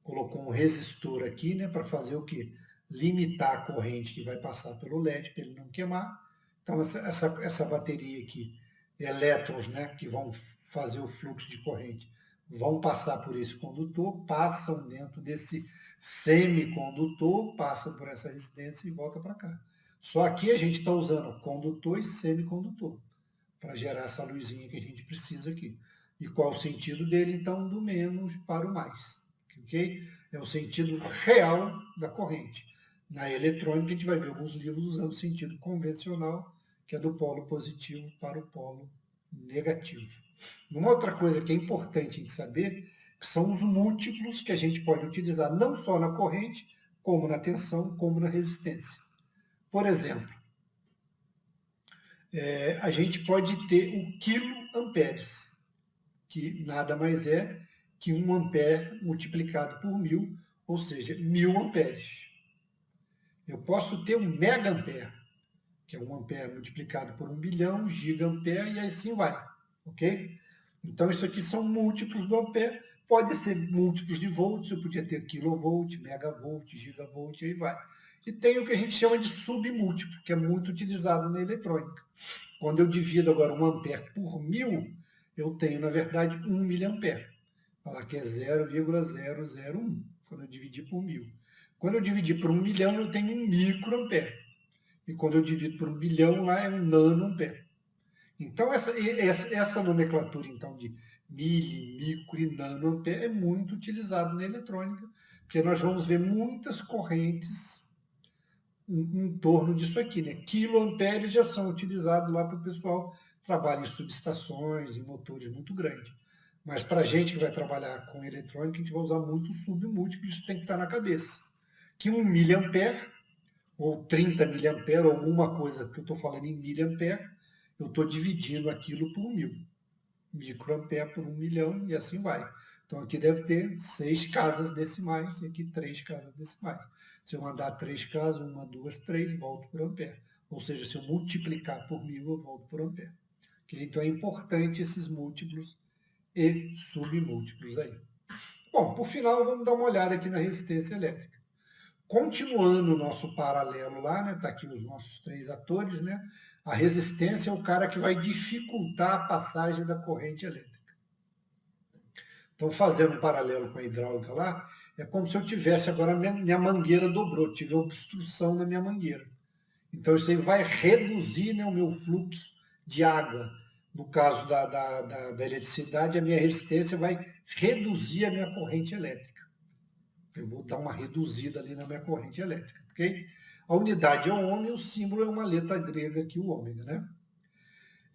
colocou um resistor aqui, né, para fazer o quê? Limitar a corrente que vai passar pelo LED, para ele não queimar. Então, essa bateria aqui, elétrons, né, que vão fazer o fluxo de corrente, vão passar por esse condutor, passam dentro desse semicondutor, passam por essa resistência e volta para cá. Só aqui a gente está usando condutor e semicondutor para gerar essa luzinha que a gente precisa aqui. E qual o sentido dele, então? Do menos para o mais. Okay? É o sentido real da corrente. Na eletrônica, a gente vai ver alguns livros usando o sentido convencional, que é do polo positivo para o polo negativo. Uma outra coisa que é importante a gente saber, que são os múltiplos que a gente pode utilizar, não só na corrente, como na tensão, como na resistência. Por exemplo, a gente pode ter o quiloamperes, que nada mais é que 1 ampere multiplicado por 1000, ou seja, 1000 amperes. Eu posso ter um mega-ampere, que é 1 ampere multiplicado por 1 bilhão, giga-ampere, e assim vai. Ok? Então, isso aqui são múltiplos do ampere. Pode ser múltiplos de volts, eu podia ter kilovolt, megavolt, gigavolt, e aí vai. E tem o que a gente chama de submúltiplo, que é muito utilizado na eletrônica. Quando eu divido agora 1 ampere por 1000, eu tenho, na verdade, 1 miliampere. Falar que é 0,001, quando eu dividir por 1000. Quando eu dividir por 1 milhão, eu tenho 1 microampere. E quando eu divido por 1 bilhão, lá é 1 nanoampere. Então, essa nomenclatura então, de micro e nanoampere é muito utilizada na eletrônica, porque nós vamos ver muitas correntes em torno disso aqui. Né? Quiloamperes já são utilizados lá para o pessoal que trabalha em subestações, em motores muito grandes. Mas para a gente que vai trabalhar com eletrônica, a gente vai usar muito submúltiplo, isso tem que estar na cabeça. Que 1 miliampere, ou 30 miliampere, ou alguma coisa que eu estou falando em miliampere, eu estou dividindo aquilo por 1000. Microampere por 1 milhão, e assim vai. Então aqui deve ter 6 casas decimais, e aqui 3 casas decimais. Se eu mandar 3 casas, 1, 2, 3, volto por ampere. Ou seja, se eu multiplicar por 1000, eu volto por ampere. Okay? Então é importante esses múltiplos e submúltiplos aí. Bom, por final, vamos dar uma olhada aqui na resistência elétrica. Continuando o nosso paralelo lá, né? Tá aqui os nossos 3 atores, né? A resistência é o cara que vai dificultar a passagem da corrente elétrica. Então, fazendo um paralelo com a hidráulica lá, é como se eu tivesse agora minha mangueira dobrou, tive obstrução na minha mangueira. Então, isso aí vai reduzir, né, o meu fluxo de água. No caso da eletricidade, a minha resistência vai reduzir a minha corrente elétrica. Eu vou dar uma reduzida ali na minha corrente elétrica, ok? A unidade é o ohm e o símbolo é uma letra grega aqui, o ômega, né?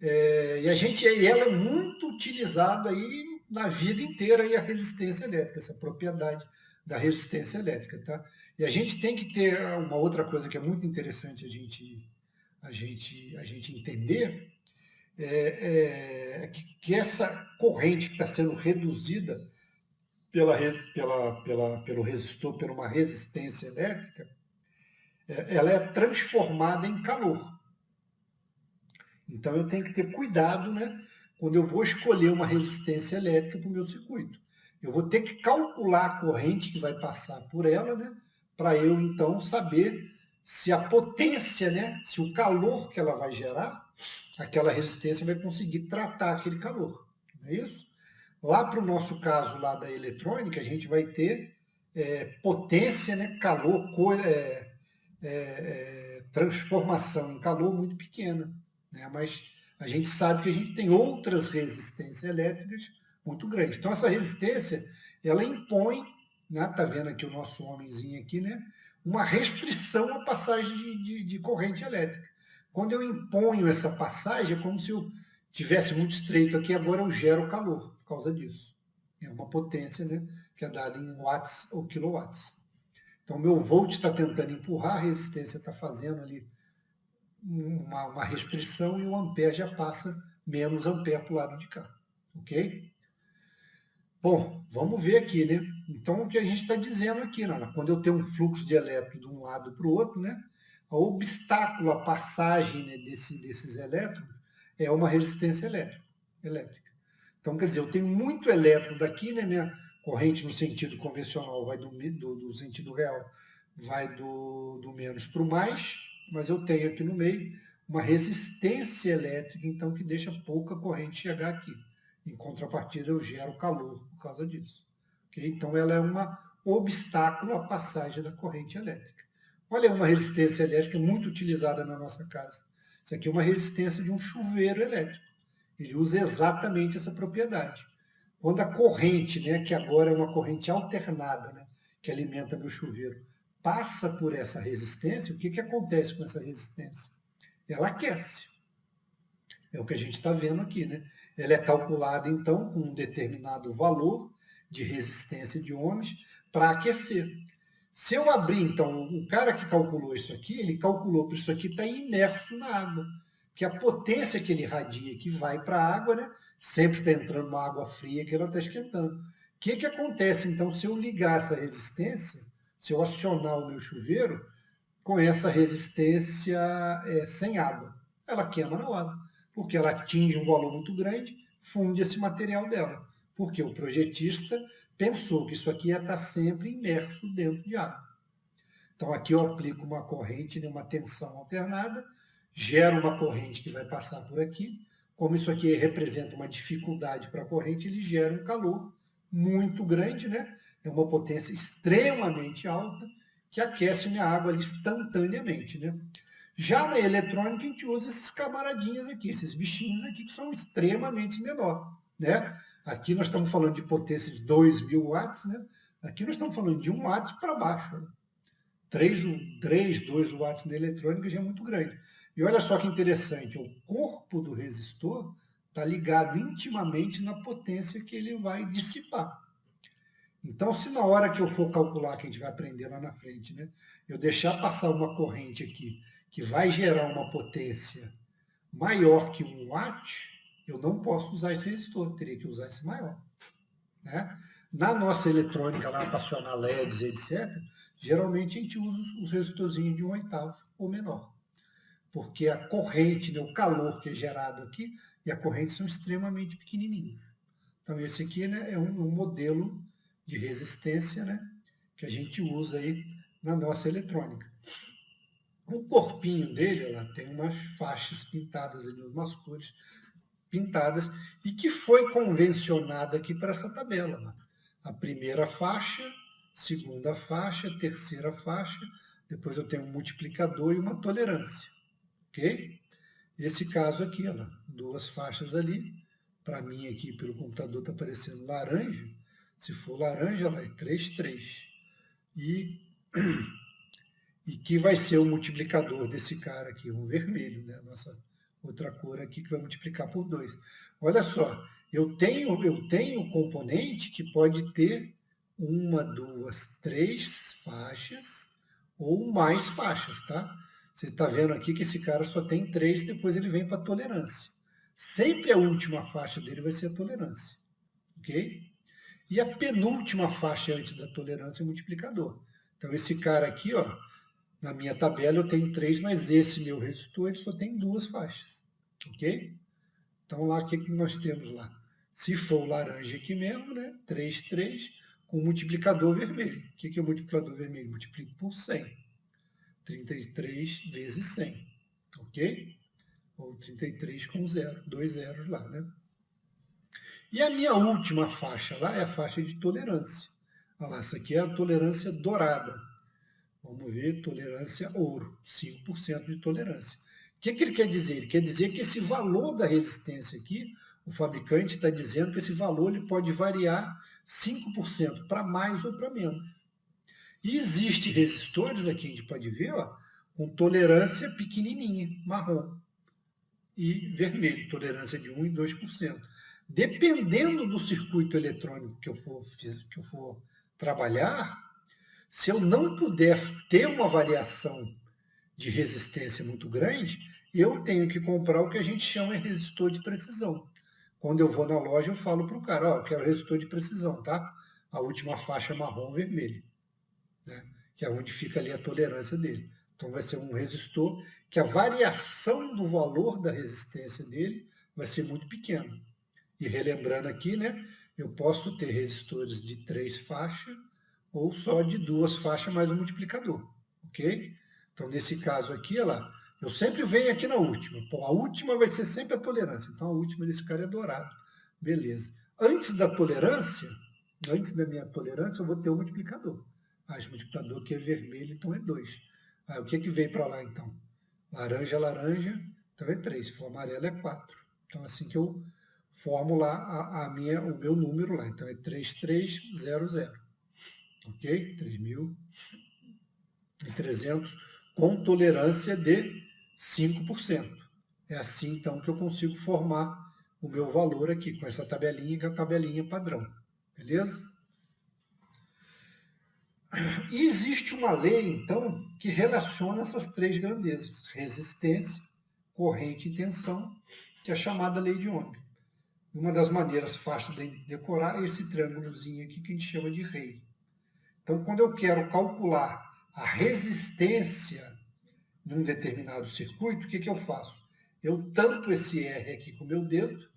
E ela é muito utilizada aí na vida inteira aí a resistência elétrica, essa propriedade da resistência elétrica, tá? E a gente tem que ter uma outra coisa que é muito interessante a gente entender, que essa corrente que está sendo reduzida pelo resistor, por uma resistência elétrica, ela é transformada em calor. Então eu tenho que ter cuidado, né, quando eu vou escolher uma resistência elétrica para o meu circuito. Eu vou ter que calcular a corrente que vai passar por ela, né, para eu então saber se a potência, né, se o calor que ela vai gerar, aquela resistência vai conseguir tratar aquele calor. Não é isso? Lá para o nosso caso lá da eletrônica, a gente vai ter potência, né, calor, transformação em calor muito pequena, né? Mas a gente sabe que a gente tem outras resistências elétricas muito grandes. Então, essa resistência, ela impõe, né? Tá vendo aqui o nosso homenzinho aqui, né? Uma restrição à passagem de corrente elétrica. Quando eu imponho essa passagem, é como se eu tivesse muito estreito aqui, agora eu gero calor por causa disso. É uma potência, né? Que é dada em watts ou quilowatts. Então, meu volt está tentando empurrar, a resistência está fazendo ali uma restrição e o ampere já passa menos ampere para o lado de cá. Ok? Bom, vamos ver aqui, né? Então, o que a gente está dizendo aqui, né? Quando eu tenho um fluxo de elétrons de um lado para o outro, né? O obstáculo à passagem, né, desses elétrons é uma resistência elétrica. Então, quer dizer, eu tenho muito elétron daqui, né? Minha corrente no sentido convencional vai do sentido real, vai do menos para o mais, mas eu tenho aqui no meio uma resistência elétrica, então, que deixa pouca corrente chegar aqui. Em contrapartida, eu gero calor por causa disso. Okay? Então, ela é um obstáculo à passagem da corrente elétrica. Olha, uma resistência elétrica muito utilizada na nossa casa. Isso aqui é uma resistência de um chuveiro elétrico. Ele usa exatamente essa propriedade. Quando a corrente, né, que agora é uma corrente alternada, né, que alimenta meu chuveiro, passa por essa resistência, o que acontece com essa resistência? Ela aquece. É o que a gente está vendo aqui, né? Ela é calculada, então, com um determinado valor de resistência de ohms para aquecer. Se eu abrir, então, o cara que calculou isso aqui, ele calculou para isso aqui estar imerso na água. Que a potência que ele irradia, que vai para a água, né? Sempre está entrando uma água fria que ela está esquentando. O que acontece, então, se eu ligar essa resistência, se eu acionar o meu chuveiro com essa resistência sem água? Ela queima na hora, porque ela atinge um valor muito grande, funde esse material dela. Porque o projetista pensou que isso aqui ia estar sempre imerso dentro de água. Então, aqui eu aplico uma corrente, uma tensão alternada, gero uma corrente que vai passar por aqui. Como isso aqui representa uma dificuldade para a corrente, ele gera um calor muito grande, né? É uma potência extremamente alta, que aquece minha água ali instantaneamente, né? Já na eletrônica, a gente usa esses camaradinhos aqui, esses bichinhos aqui, que são extremamente menores, né? Aqui nós estamos falando de potências de 2.000 watts, né? Aqui nós estamos falando de 1 watt para baixo, né? 2 watts na eletrônica já é muito grande. E olha só que interessante, o corpo do resistor está ligado intimamente na potência que ele vai dissipar. Então, se na hora que eu for calcular, que a gente vai aprender lá na frente, né, eu deixar passar uma corrente aqui que vai gerar uma potência maior que 1 watt, eu não posso usar esse resistor, teria que usar esse maior. Né? Na nossa eletrônica, lá para acionar LEDs, etc., geralmente a gente usa os resistorzinhos de 1/8 ou menor. Porque a corrente, né, o calor que é gerado aqui, e a corrente são extremamente pequenininhos. Então, esse aqui, né, é um modelo de resistência, né, que a gente usa aí na nossa eletrônica. O corpinho dele, ela tem umas faixas pintadas ali, umas cores pintadas, e que foi convencionada aqui para essa tabela. Né? A primeira faixa, segunda faixa, terceira faixa, depois eu tenho um multiplicador e uma tolerância. Ok? Esse caso aqui, ó, 2 faixas ali. Para mim aqui pelo computador está aparecendo laranja. Se for laranja, vai 3, 3. E que vai ser o multiplicador desse cara aqui, o vermelho, né? Nossa outra cor aqui que vai multiplicar por 2. Olha só, eu tenho componente que pode ter 1, 2, 3 faixas ou mais faixas, tá? Você está vendo aqui que esse cara só tem 3, depois ele vem para a tolerância. Sempre a última faixa dele vai ser a tolerância, ok? E a penúltima faixa antes da tolerância é o multiplicador. Então esse cara aqui, ó, na minha tabela eu tenho 3, mas esse meu resistor ele só tem 2 faixas, ok? Então lá o que nós temos lá? Se for o laranja aqui mesmo, né? 3, 3, com multiplicador vermelho. O que é o multiplicador vermelho? Multiplico por 100. 33 vezes 100, ok? Ou 33 com 0, 2 zeros lá, né? E a minha última faixa lá é a faixa de tolerância. Olha lá, essa aqui é a tolerância dourada. Vamos ver, tolerância ouro, 5% de tolerância. O que ele quer dizer? Ele quer dizer que esse valor da resistência aqui, o fabricante está dizendo que esse valor ele pode variar 5% para mais ou para menos. E existem resistores aqui, a gente pode ver, ó, com tolerância pequenininha, marrom, e vermelho, tolerância de 1% e 2%. Dependendo do circuito eletrônico que eu for trabalhar, se eu não puder ter uma variação de resistência muito grande, eu tenho que comprar o que a gente chama de resistor de precisão. Quando eu vou na loja, eu falo para o cara, ó, eu quero resistor de precisão, tá? A última faixa marrom vermelho, né? Que é onde fica ali a tolerância dele. Então vai ser um resistor que a variação do valor da resistência dele vai ser muito pequena. E relembrando aqui, né, eu posso ter resistores de 3 faixas ou só de 2 faixas mais um multiplicador, ok? Então, nesse caso aqui, olha lá, eu sempre venho aqui na última. Pô, a última vai ser sempre a tolerância. Então, a última desse cara é dourado. Beleza. Antes da tolerância, antes da minha tolerância, eu vou ter o multiplicador. Esse multiplicador aqui é vermelho, então é 2. O que veio para lá, então? Laranja, laranja, então é 3. Se for amarelo, é 4. Então, assim que eu formo lá o meu número lá. Então, é 3300. Ok? 3.300 com tolerância de 5%. É assim, então, que eu consigo formar o meu valor aqui, com essa tabelinha, que é a tabelinha padrão. Beleza? E existe uma lei, então, que relaciona essas 3 grandezas, resistência, corrente e tensão, que é a chamada lei de Ohm. Uma das maneiras fáceis de decorar é esse triângulozinho aqui que a gente chama de rei. Então, quando eu quero calcular a resistência num determinado circuito, o que eu faço? Eu tampo esse R aqui com o meu dedo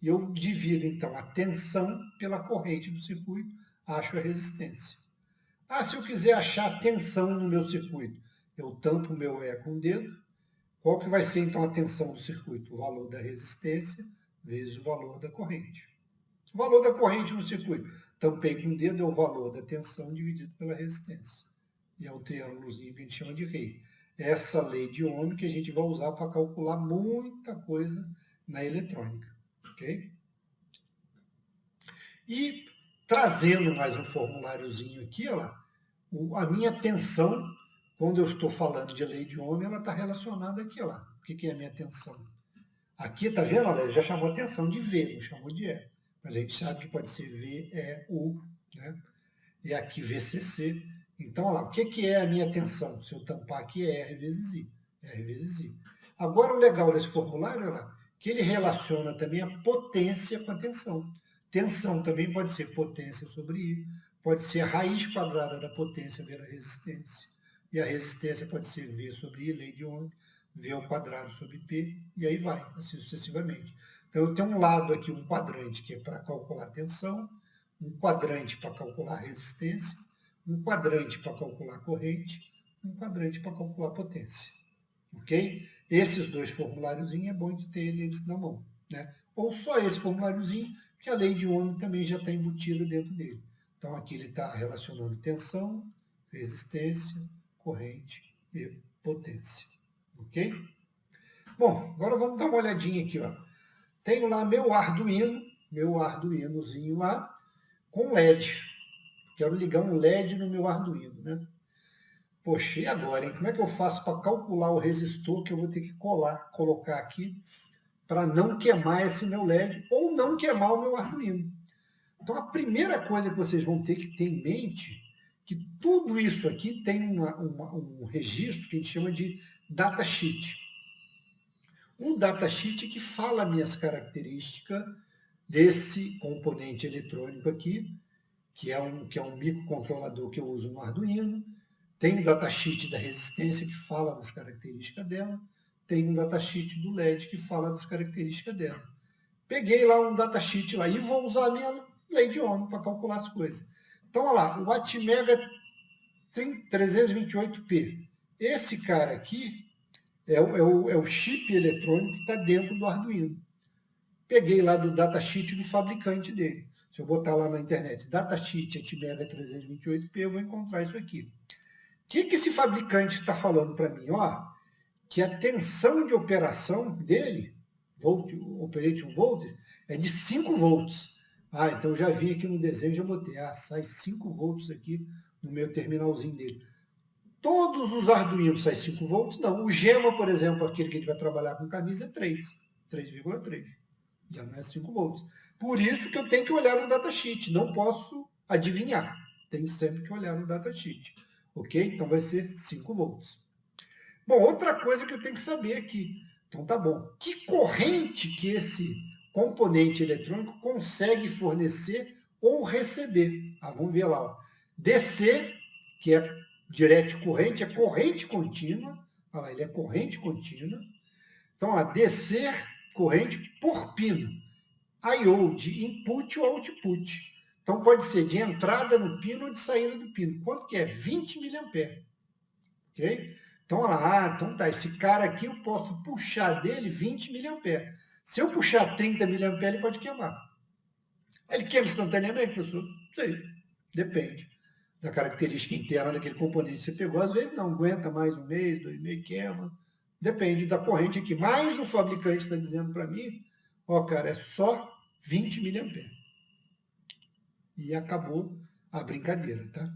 e eu divido, então, a tensão pela corrente do circuito, acho a resistência. Se eu quiser achar a tensão no meu circuito, eu tampo o meu E com o dedo. Qual que vai ser, então, a tensão do circuito? O valor da resistência vezes o valor da corrente. O valor da corrente no circuito, tampei com o dedo, é o valor da tensão dividido pela resistência. E é o triângulozinho que a gente chama de rei. Essa lei de Ohm que a gente vai usar para calcular muita coisa na eletrônica. Ok? E trazendo mais um formuláriozinho aqui, ó lá, a minha tensão, quando eu estou falando de lei de Ohm, ela está relacionada aqui, ó lá. O que é a minha tensão? Aqui, tá vendo? Olha, ele já chamou atenção de V, não chamou de E. Mas a gente sabe que pode ser V, E, U, né? E aqui VCC. Então, olha lá, o que é a minha tensão? Se eu tampar aqui é R vezes I. R vezes I. Agora, o legal desse formulário é lá, que ele relaciona também a potência com a tensão. Tensão também pode ser potência sobre I, pode ser a raiz quadrada da potência vezes a resistência. E a resistência pode ser V sobre I, lei de Ohm, V ao quadrado sobre P, e aí vai, assim sucessivamente. Então, eu tenho um lado aqui, um quadrante, que é para calcular a tensão, um quadrante para calcular a resistência, um quadrante para calcular a corrente, um quadrante para calcular a potência. Ok? Esses 2 formuláriozinhos é bom de ter eles na mão. Né? Ou só esse formuláriozinho, que a lei de Ohm também já está embutida dentro dele. Então, aqui ele está relacionando tensão, resistência, corrente e potência. Ok? Bom, agora vamos dar uma olhadinha aqui. Ó. Tenho lá meu Arduinozinho lá, com LED. Quero ligar um LED no meu Arduino, né? Poxa, e agora, hein? Como é que eu faço para calcular o resistor que eu vou ter que colocar aqui para não queimar esse meu LED ou não queimar o meu Arduino? Então, a primeira coisa que vocês vão ter que ter em mente que tudo isso aqui tem um registro que a gente chama de datasheet. O datasheet que fala minhas características desse componente eletrônico aqui, que é um microcontrolador que eu uso no Arduino. Tem um datasheet da resistência que fala das características dela. Tem um datasheet do LED que fala das características dela. Peguei lá um datasheet lá e vou usar a minha lei de Ohm para calcular as coisas. Então, olha lá, o Atmega 328P. Esse cara aqui é o chip eletrônico que está dentro do Arduino. Peguei lá do datasheet do fabricante dele. Se eu botar lá na internet, datasheet Atmega 328P, eu vou encontrar isso aqui. que esse fabricante está falando para mim? Ó, que a tensão de operação dele, operating voltage, é de 5 volts. Ah, então eu já vi aqui no desenho, já botei, sai 5 volts aqui no meu terminalzinho dele. Todos os Arduinos saem 5 volts? Não. O Gema, por exemplo, aquele que a gente vai trabalhar com camisa, é 3,3. Já não é 5 volts. Por isso que eu tenho que olhar no datasheet. Não posso adivinhar. Tenho sempre que olhar no datasheet. Ok? Então vai ser 5 volts. Bom, outra coisa que eu tenho que saber aqui. Então tá bom. Que corrente que esse componente eletrônico consegue fornecer ou receber? Vamos ver lá. Ó. DC, que é direct corrente, é corrente contínua. Olha lá, ele é corrente contínua. Então, DC, corrente por pino. I/O, de input ou output. Então, pode ser de entrada no pino ou de saída do pino. Quanto que é? 20 mA. Ok? Então, olha lá, então tá, esse cara aqui eu posso puxar dele 20 mA. Se eu puxar 30 mA, ele pode queimar. Ele queima instantaneamente, professor? Não sei, depende da característica interna daquele componente que você pegou. Às vezes não aguenta mais um mês, 2 meses, queima. Depende da corrente aqui. Mas o fabricante está dizendo para mim, ó, cara, é só 20 mA. E acabou a brincadeira, tá?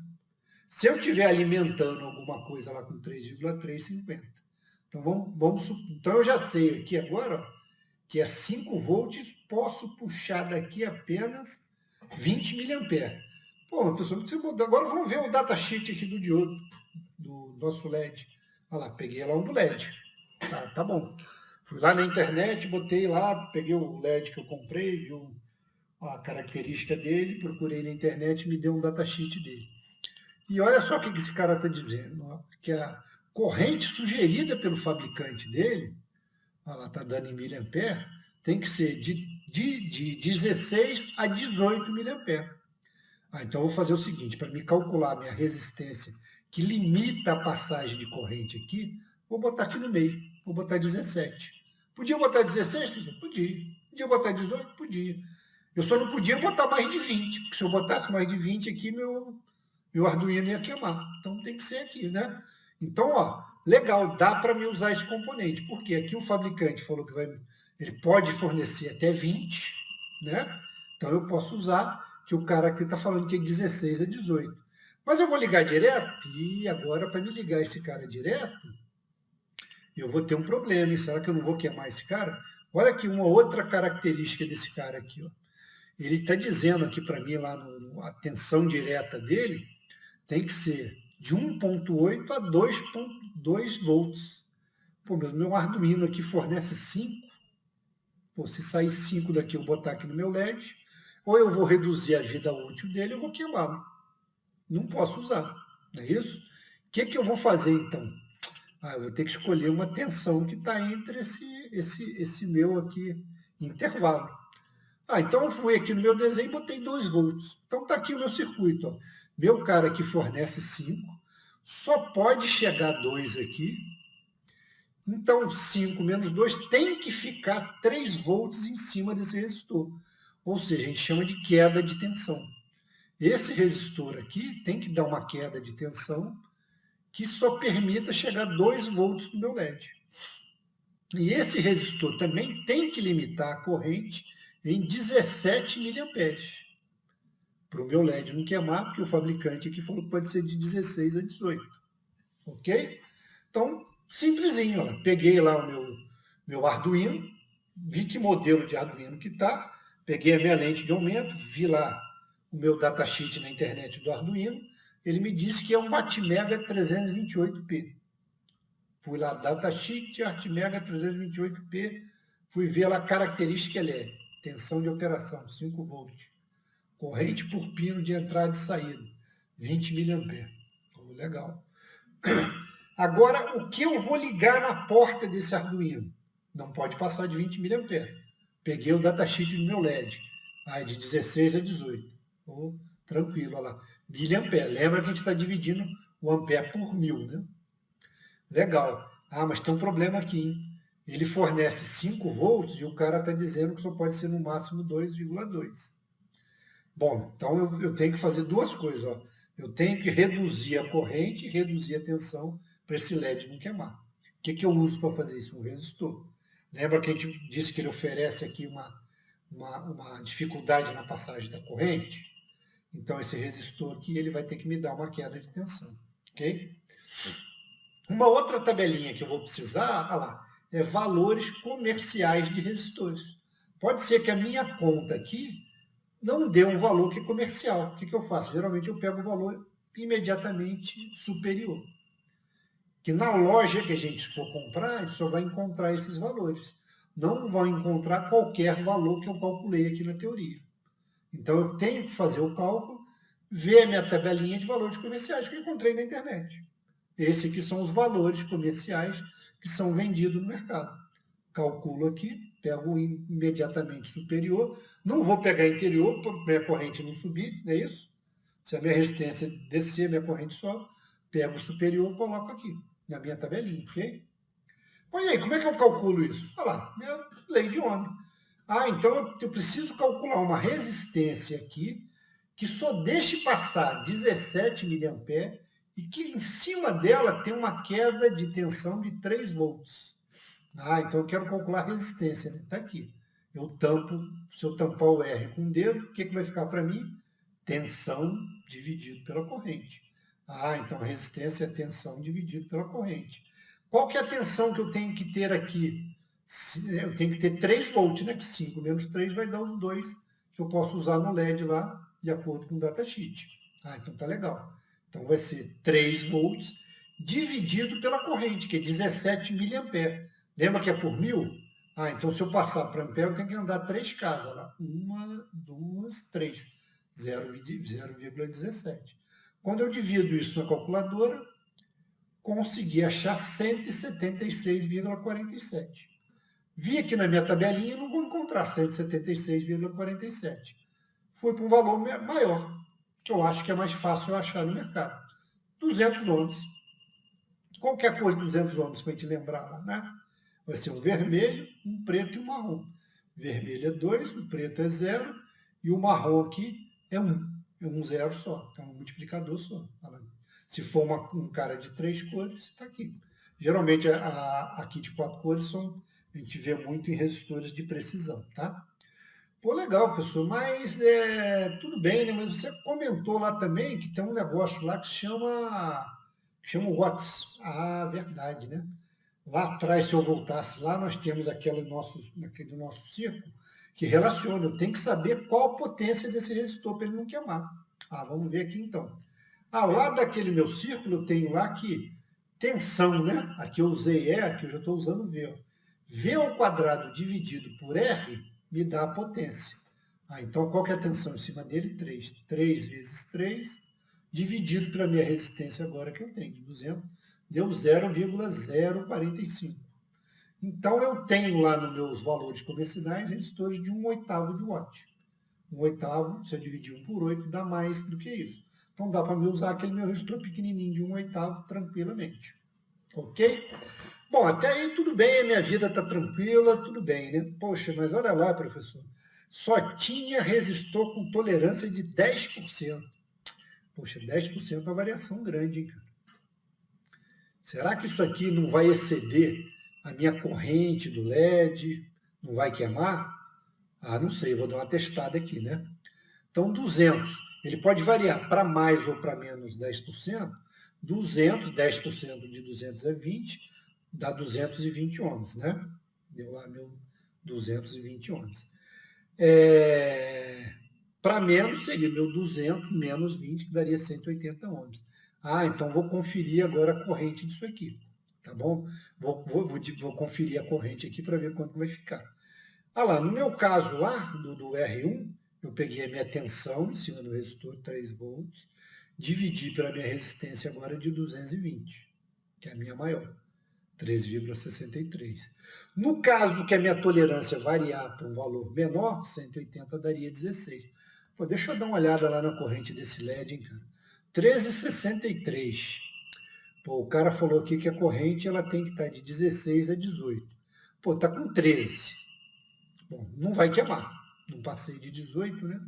Se eu estiver alimentando alguma coisa lá com 3,350. Então eu já sei aqui agora, ó, que é 5 volts, posso puxar daqui apenas 20 mA. Pô, pessoal, agora vamos ver o datasheet aqui do diodo, do nosso LED. Olha lá, peguei lá um do LED. Tá bom. Fui lá na internet, botei lá, peguei o LED que eu comprei, vi a característica dele, procurei na internet e me deu um datasheet dele. E olha só o que esse cara está dizendo, ó, que a corrente sugerida pelo fabricante dele, olha lá, está dando em miliampere, tem que ser de 16 a 18 miliampere. Então eu vou fazer o seguinte, para me calcular a minha resistência, que limita a passagem de corrente aqui, vou botar aqui no meio, vou botar 17. Podia botar 16? Podia. Podia botar 18? Podia. Eu só não podia botar mais de 20, porque se eu botasse mais de 20 aqui, meu Arduino ia queimar. Então tem que ser aqui, né? Então, ó, legal, dá para me usar esse componente, porque aqui o fabricante falou que ele pode fornecer até 20, né? Então eu posso usar, que o cara aqui está falando que é 16 a 18. Mas eu vou ligar direto, e agora para me ligar esse cara direto, eu vou ter um problema, hein? Será que eu não vou queimar esse cara? Olha aqui uma outra característica desse cara aqui, ó. Ele está dizendo aqui para mim, lá a tensão direta dele, tem que ser de 1,8 a 2,2 volts. Pô, meu Arduino aqui fornece 5. Pô, se sair 5 daqui, eu botar aqui no meu LED, ou eu vou reduzir a vida útil dele, eu vou queimá-lo. Não posso usar, não é isso? O que eu vou fazer, então? Eu vou ter que escolher uma tensão que está entre esse meu aqui intervalo. Então eu fui aqui no meu desenho e botei 2 volts. Então está aqui o meu circuito. Ó. Meu cara aqui fornece 5, só pode chegar 2 aqui. Então 5 menos 2 tem que ficar 3 volts em cima desse resistor. Ou seja, a gente chama de queda de tensão. Esse resistor aqui tem que dar uma queda de tensão que só permita chegar 2 volts no meu LED. E esse resistor também tem que limitar a corrente em 17 miliamperes. Para o meu LED não queimar, porque o fabricante aqui falou que pode ser de 16 a 18. Ok? Então, simplesinho. Ó. Peguei lá o meu Arduino, vi que modelo de Arduino que está, peguei a minha lente de aumento, vi lá o meu datasheet na internet do Arduino, ele me disse que é um Atmega 328P. Fui lá, datasheet, Atmega 328P, fui ver lá a característica LED, tensão de operação, 5 volts. Corrente por pino de entrada e saída, 20 mA. Legal. Agora, o que eu vou ligar na porta desse Arduino? Não pode passar de 20 mA. Peguei o datasheet do meu LED, de 16 a 18. Tranquilo, olha lá. Miliampere. Lembra que a gente está dividindo o ampere por 1000, né? Legal. Mas tem um problema aqui, hein? Ele fornece 5 volts e o cara está dizendo que só pode ser no máximo 2,2. Bom, então eu tenho que fazer duas coisas. Ó. Eu tenho que reduzir a corrente e reduzir a tensão para esse LED não queimar. O que eu uso para fazer isso? Um resistor. Lembra que a gente disse que ele oferece aqui uma dificuldade na passagem da corrente? Então, esse resistor aqui ele vai ter que me dar uma queda de tensão. Ok? Uma outra tabelinha que eu vou precisar, olha lá, é valores comerciais de resistores. Pode ser que a minha conta aqui não dê um valor que é comercial. O que eu faço? Geralmente eu pego o valor imediatamente superior. Que na loja que a gente for comprar, a gente só vai encontrar esses valores. Não vai encontrar qualquer valor que eu calculei aqui na teoria. Então eu tenho que fazer o cálculo, ver a minha tabelinha de valores comerciais que eu encontrei na internet. Esses aqui são os valores comerciais que são vendidos no mercado. Calculo aqui, pego o imediatamente superior. Não vou pegar interior para minha corrente não subir, não é isso? Se a minha resistência descer, minha corrente sobe, pego o superior e coloco aqui, na minha tabelinha, ok? Bom, e aí, como é que eu calculo isso? Olha lá, minha lei de Ohm. Então eu preciso calcular uma resistência aqui que só deixe passar 17 mA e que em cima dela tem uma queda de tensão de 3 volts. Então eu quero calcular a resistência, né? Está aqui. Se eu tampar o R com o dedo, o que vai ficar para mim? Tensão dividido pela corrente. Então a resistência é tensão dividido pela corrente. Qual que é a tensão que eu tenho que ter aqui? Eu tenho que ter 3 volts, né? Que 5 menos 3 vai dar os 2 que eu posso usar no LED lá, de acordo com o datasheet. Então tá legal. Então vai ser 3 volts dividido pela corrente, que é 17 mA. Lembra que é por 1000? Então se eu passar para ampere, eu tenho que andar 3 casas lá. 1, 2, 3. 0,17. Quando eu divido isso na calculadora, consegui achar 176,47. Vi aqui na minha tabelinha e não vou encontrar 176,47. Fui para um valor maior, que eu acho que é mais fácil eu achar no mercado. 200 ohms. Qual que é a cor de 200 ohms para a gente lembrar lá, né? Vai ser um vermelho, um preto e um marrom. Vermelho é 2, o preto é 0 e o marrom aqui é 1. É um zero só, então é um multiplicador só. Se for um cara de 3 cores, está aqui. Geralmente aqui de 4 cores a gente vê muito em resistores de precisão, tá? Pô, legal, professor, mas tudo bem, né? Mas você comentou lá também que tem um negócio lá que chama watts. Verdade, né? Lá atrás, se eu voltasse lá, nós temos aquele nosso círculo que relaciona. Eu tenho que saber qual a potência desse resistor para ele não queimar. Vamos ver aqui então. Lá daquele meu círculo, eu tenho lá que tensão, né? Aqui eu usei E, aqui eu já estou usando V. Ó. V ao quadrado dividido por R me dá a potência. Então, qual que é a tensão em cima dele? 3. 3 vezes 3, dividido pela minha resistência agora que eu tenho, de 200, deu 0,045. Então, eu tenho lá nos meus valores comerciais resistores de 1/8 de watt. 1/8, se eu dividir 1 por 8, dá mais do que isso. Então, dá para me usar aquele meu resistor pequenininho de 1/8 tranquilamente. Ok? Bom, até aí tudo bem, a minha vida está tranquila, tudo bem, né? Poxa, mas olha lá, professor, só tinha resistor com tolerância de 10%. Poxa, 10% é uma variação grande, hein, cara? Será que isso aqui não vai exceder a minha corrente do LED? Não vai queimar? Não sei, vou dar uma testada aqui, né? Então, 200, ele pode variar para mais ou para menos 10%. 10% de 200 é 20, dá 220 ohms, né? Deu lá meu 220 ohms. Para menos seria meu 200 menos 20, que daria 180 ohms. Então vou conferir agora a corrente disso aqui, tá bom? Vou conferir a corrente aqui para ver quanto vai ficar. Lá, no meu caso lá, do R1, eu peguei a minha tensão em cima do resistor, 3 volts, dividi pela minha resistência agora de 220, que é a minha maior, 3,63. No caso que a minha tolerância variar para um valor menor, 180 daria 16. Deixa eu dar uma olhada lá na corrente desse LED, hein, cara. 13,63. O cara falou aqui que a corrente ela tem que estar de 16 a 18. Tá com 13. Bom, não vai queimar. Não passei de 18, né?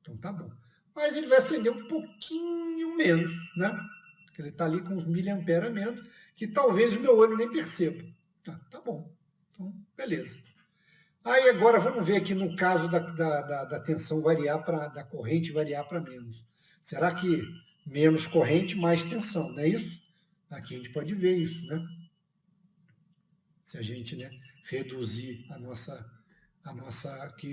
Então tá bom. mas ele vai acender um pouquinho menos, né? Ele está ali com uns miliampere a menos, que talvez o meu olho nem perceba. Tá bom. Então, beleza. Aí agora vamos ver aqui no caso da tensão variar da corrente variar para menos. Será que menos corrente, mais tensão, não é isso? Aqui a gente pode ver isso, né? Se a gente, né, reduzir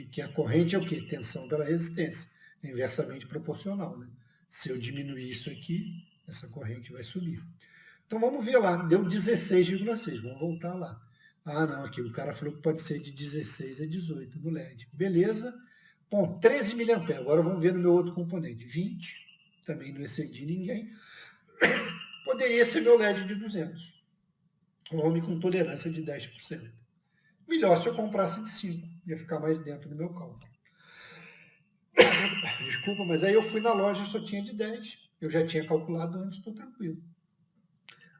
que a corrente é o quê? Tensão pela resistência, é inversamente proporcional, né? Se eu diminuir isso aqui, essa corrente vai subir. Então vamos ver lá, deu 16,6, vamos voltar lá. Ah, não, aqui o cara falou que pode ser de 16 a 18 no LED. Beleza. Bom, 13 mA. Agora vamos ver no meu outro componente. 20, também não excedi ninguém. Poderia ser meu LED de 200. Ohm com tolerância de 10%. Melhor se eu comprasse de 5, ia ficar mais dentro do meu cálculo. Desculpa, mas aí eu fui na loja e só tinha de 10. Eu já tinha calculado antes, estou tranquilo.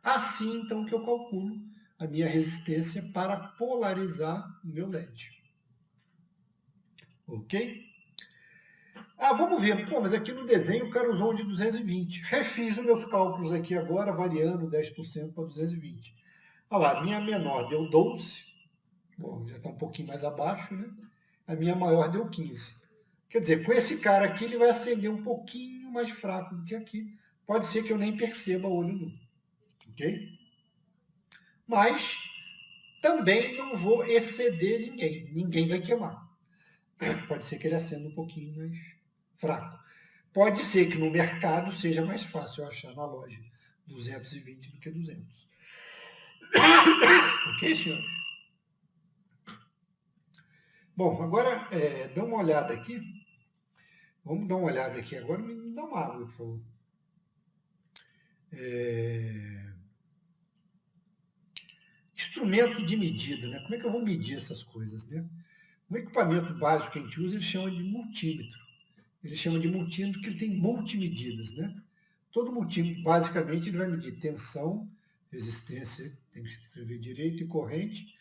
Assim, então, que eu calculo a minha resistência para polarizar o meu LED. Ok? Vamos ver. Pô, mas aqui no desenho o cara usou um de 220. Refiz os meus cálculos aqui agora, variando 10% para 220. Olha lá, a minha menor deu 12. Bom, já está um pouquinho mais abaixo, né? A minha maior deu 15. Quer dizer, com esse cara aqui, ele vai acender um pouquinho mais fraco do que aqui. Pode ser que eu nem perceba olho nu. Ok? Mas também não vou exceder ninguém. Ninguém vai queimar. Pode ser que ele acenda um pouquinho mais fraco. Pode ser que no mercado seja mais fácil eu achar na loja 220 do que 200. Ok, senhores? Bom, agora dá uma olhada aqui. Vamos dar uma olhada aqui agora. Me dá uma água, por favor. Instrumentos de medida, né? Como é que eu vou medir essas coisas, né? Um equipamento básico que a gente usa, ele chama de multímetro. Ele chama de multímetro porque ele tem multimedidas, né? Todo multímetro, basicamente, ele vai medir tensão, resistência, tem que escrever direito, e corrente,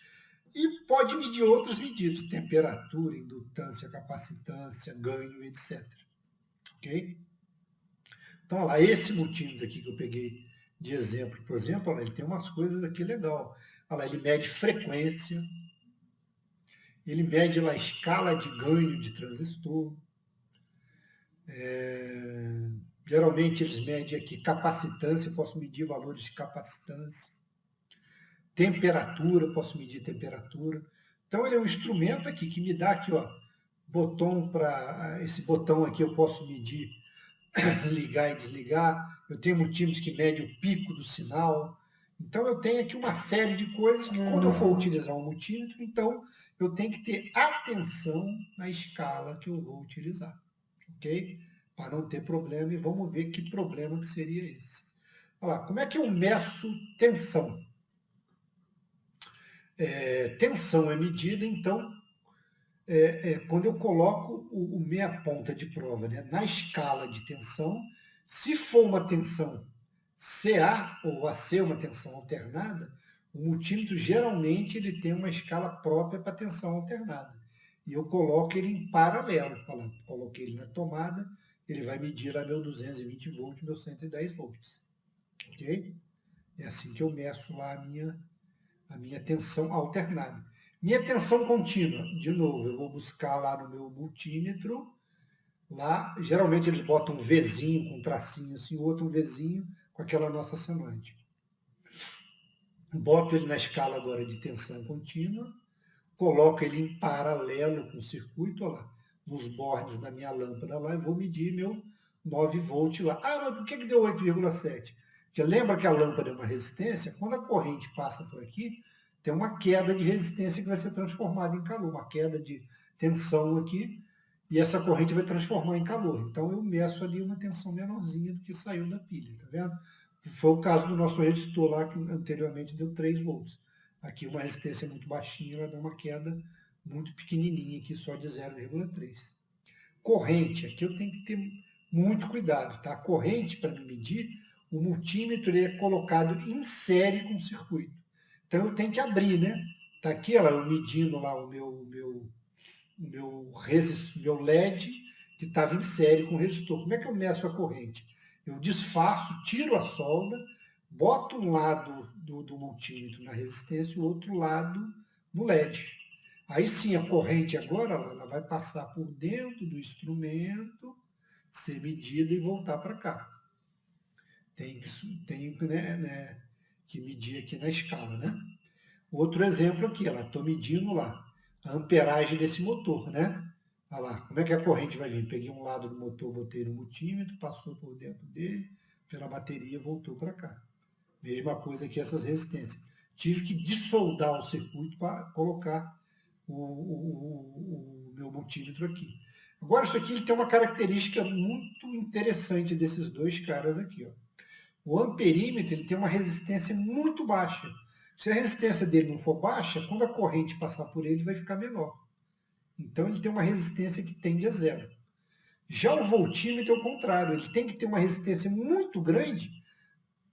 e pode medir outras medidas, temperatura, indutância, capacitância, ganho, etc. Ok? Então, olha lá, esse multímetro aqui que eu peguei de exemplo, por exemplo, olha lá, ele tem umas coisas aqui legal. Olha lá, ele mede frequência, ele mede lá a escala de ganho de transistor. Geralmente eles medem aqui capacitância, eu posso medir valores de capacitância. Temperatura, eu posso medir temperatura. Então ele é um instrumento aqui que me dá aqui, ó, esse botão aqui eu posso medir, ligar e desligar. Eu tenho multímetros que medem o pico do sinal. Então eu tenho aqui uma série de coisas que quando eu for utilizar um multímetro, então eu tenho que ter atenção na escala que eu vou utilizar, ok? Para não ter problema, e vamos ver que problema que seria esse. Olha lá, como é que eu meço tensão? Tensão é medida, então, quando eu coloco minha ponta de prova, né, na escala de tensão, se for uma tensão CA ou AC, uma tensão alternada, o multímetro geralmente ele tem uma escala própria para tensão alternada. E eu coloco ele em paralelo. Olha lá, coloquei ele na tomada, ele vai medir lá meu 220 volts, meu 110 volts. Ok? É assim que eu meço lá a minha tensão alternada. Minha tensão contínua, de novo, eu vou buscar lá no meu multímetro. Lá, geralmente eles botam um Vzinho com um tracinho assim, outro um Vzinho com aquela nossa semântica. Boto ele na escala agora de tensão contínua, coloco ele em paralelo com o circuito, olha lá, nos bordes da minha lâmpada lá, e vou medir meu 9 volts lá. Mas por que deu 8,7? Porque lembra que a lâmpada é uma resistência? Quando a corrente passa por aqui, tem uma queda de resistência que vai ser transformada em calor, uma queda de tensão aqui, e essa corrente vai transformar em calor. Então eu meço ali uma tensão menorzinha do que saiu da pilha, tá vendo? Foi o caso do nosso resistor lá, que anteriormente deu 3 volts. Aqui uma resistência muito baixinha, ela dá uma queda muito pequenininha aqui, só de 0,3. Corrente, aqui eu tenho que ter muito cuidado, tá? A corrente, para me medir, o multímetro ele é colocado em série com o circuito. Então eu tenho que abrir, né? Tá aqui, ó, eu medindo lá o meu LED, que estava em série com o resistor. Como é que eu meço a corrente? Eu desfaço, tiro a solda, boto um lado do multímetro na resistência e o outro lado no LED. Aí sim, a corrente agora ela vai passar por dentro do instrumento, ser medida e voltar para cá. Tem que medir aqui na escala, né? Outro exemplo aqui, estou medindo lá a amperagem desse motor, né? Olha lá, como é que a corrente vai vir? Peguei um lado do motor, botei no multímetro, passou por dentro dele, pela bateria, voltou para cá. Mesma coisa que essas resistências. Tive que dessoldar o circuito para colocar o meu multímetro aqui. Agora, isso aqui ele tem uma característica muito interessante desses dois caras aqui. Ó. O amperímetro ele tem uma resistência muito baixa. Se a resistência dele não for baixa, quando a corrente passar por ele, vai ficar menor. Então, ele tem uma resistência que tende a zero. Já o voltímetro é o contrário. Ele tem que ter uma resistência muito grande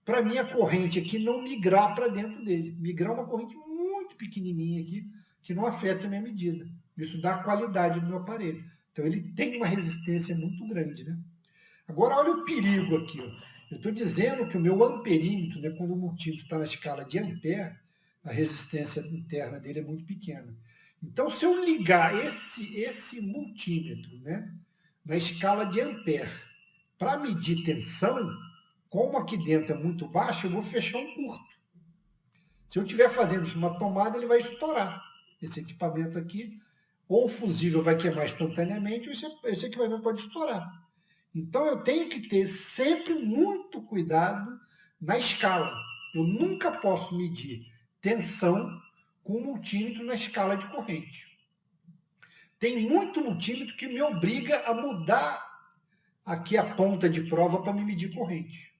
para a minha corrente aqui não migrar para dentro dele. Migrar uma corrente muito pequenininha aqui, que não afeta a minha medida. Isso dá qualidade no meu aparelho. Então, ele tem uma resistência muito grande. Né? Agora, olha o perigo aqui. Ó. Eu estou dizendo que o meu amperímetro, né, quando o multímetro está na escala de ampere, a resistência interna dele é muito pequena. Então, se eu ligar esse multímetro, né, na escala de ampere para medir tensão, como aqui dentro é muito baixo, eu vou fechar um curto. Se eu estiver fazendo isso numa tomada, ele vai estourar. Esse equipamento aqui, ou o fusível vai queimar instantaneamente, ou esse equipamento pode estourar. Então, eu tenho que ter sempre muito cuidado na escala. Eu nunca posso medir tensão com multímetro na escala de corrente. Tem muito multímetro que me obriga a mudar aqui a ponta de prova para me medir corrente.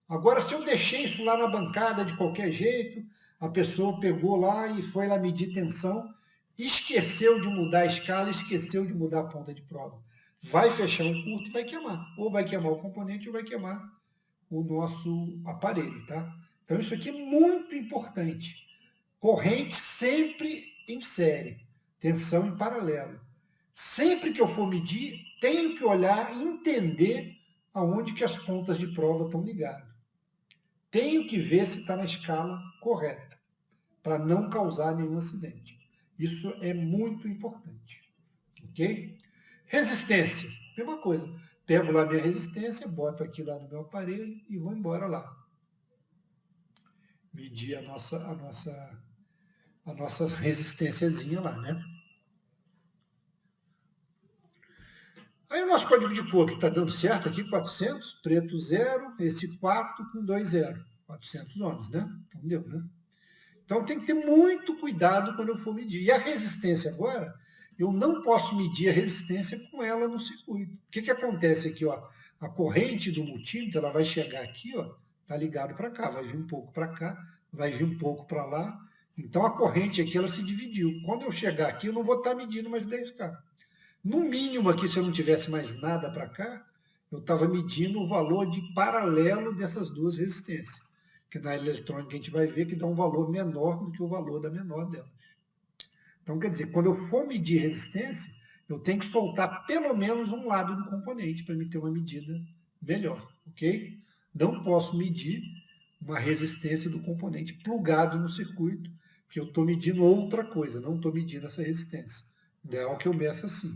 Agora, se eu deixei isso lá na bancada de qualquer jeito, a pessoa pegou lá e foi lá medir tensão, esqueceu de mudar a escala, esqueceu de mudar a ponta de prova. Vai fechar um curto e vai queimar. Ou vai queimar o componente ou vai queimar o nosso aparelho, tá? Então, isso aqui é muito importante. Corrente sempre em série, tensão em paralelo. Sempre que eu for medir, tenho que olhar e entender aonde que as pontas de prova estão ligadas. Tenho que ver se está na escala correta, para não causar nenhum acidente. Isso é muito importante. Ok? Resistência, mesma coisa. Pego lá minha resistência, boto aqui lá no meu aparelho e vou embora lá. Medir a nossa resistênciazinha lá, né? Aí o nosso código de cor que está dando certo aqui, 400, preto 0, esse 4 com 2 0. 400 ohms, né? Então deu, né? Então tem que ter muito cuidado quando eu for medir. E a resistência agora, eu não posso medir a resistência com ela no circuito. O que acontece aqui? Ó? A corrente do multímetro ela vai chegar aqui, ó, tá ligado para cá, vai vir um pouco para cá, vai vir um pouco para lá. Então a corrente aqui ela se dividiu. Quando eu chegar aqui, eu não vou estar medindo mais 10K. No mínimo aqui, se eu não tivesse mais nada para cá, eu estava medindo o valor de paralelo dessas duas resistências. Que na eletrônica a gente vai ver que dá um valor menor do que o valor da menor delas. Então, quer dizer, quando eu for medir resistência, eu tenho que soltar pelo menos um lado do componente para me ter uma medida melhor, ok? Não posso medir uma resistência do componente plugado no circuito, porque eu estou medindo outra coisa, não estou medindo essa resistência. O ideal é que eu meça assim.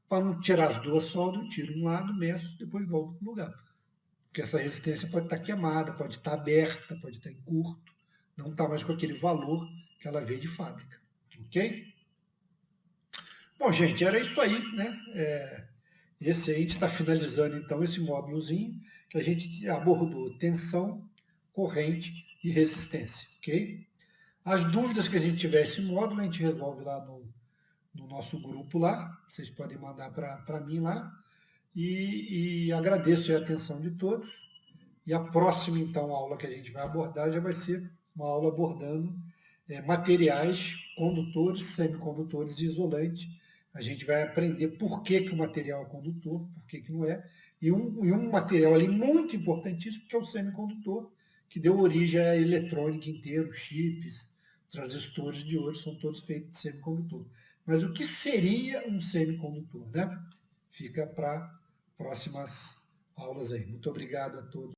Para não tirar as duas soldas, eu tiro um lado, meço, depois volto para o lugar. Porque essa resistência pode estar queimada, pode estar aberta, pode estar em curto, não está mais com aquele valor que ela veio de fábrica. Ok? Bom, gente, era isso aí, né? Esse aí a gente está finalizando então esse módulozinho que a gente abordou tensão, corrente e resistência, ok? As dúvidas que a gente tiver esse módulo, a gente resolve lá no nosso grupo lá, vocês podem mandar para mim lá, e agradeço a atenção de todos, e a próxima então aula que a gente vai abordar já vai ser uma aula abordando materiais, condutores, semicondutores e isolante. A gente vai aprender por que o material é condutor, por que não é, e um material ali muito importantíssimo, que é o semicondutor, que deu origem à eletrônica inteira, os chips, transistores de hoje são todos feitos de semicondutor. Mas o que seria um semicondutor, né? fica para próximas aulas aí. Muito obrigado a todos.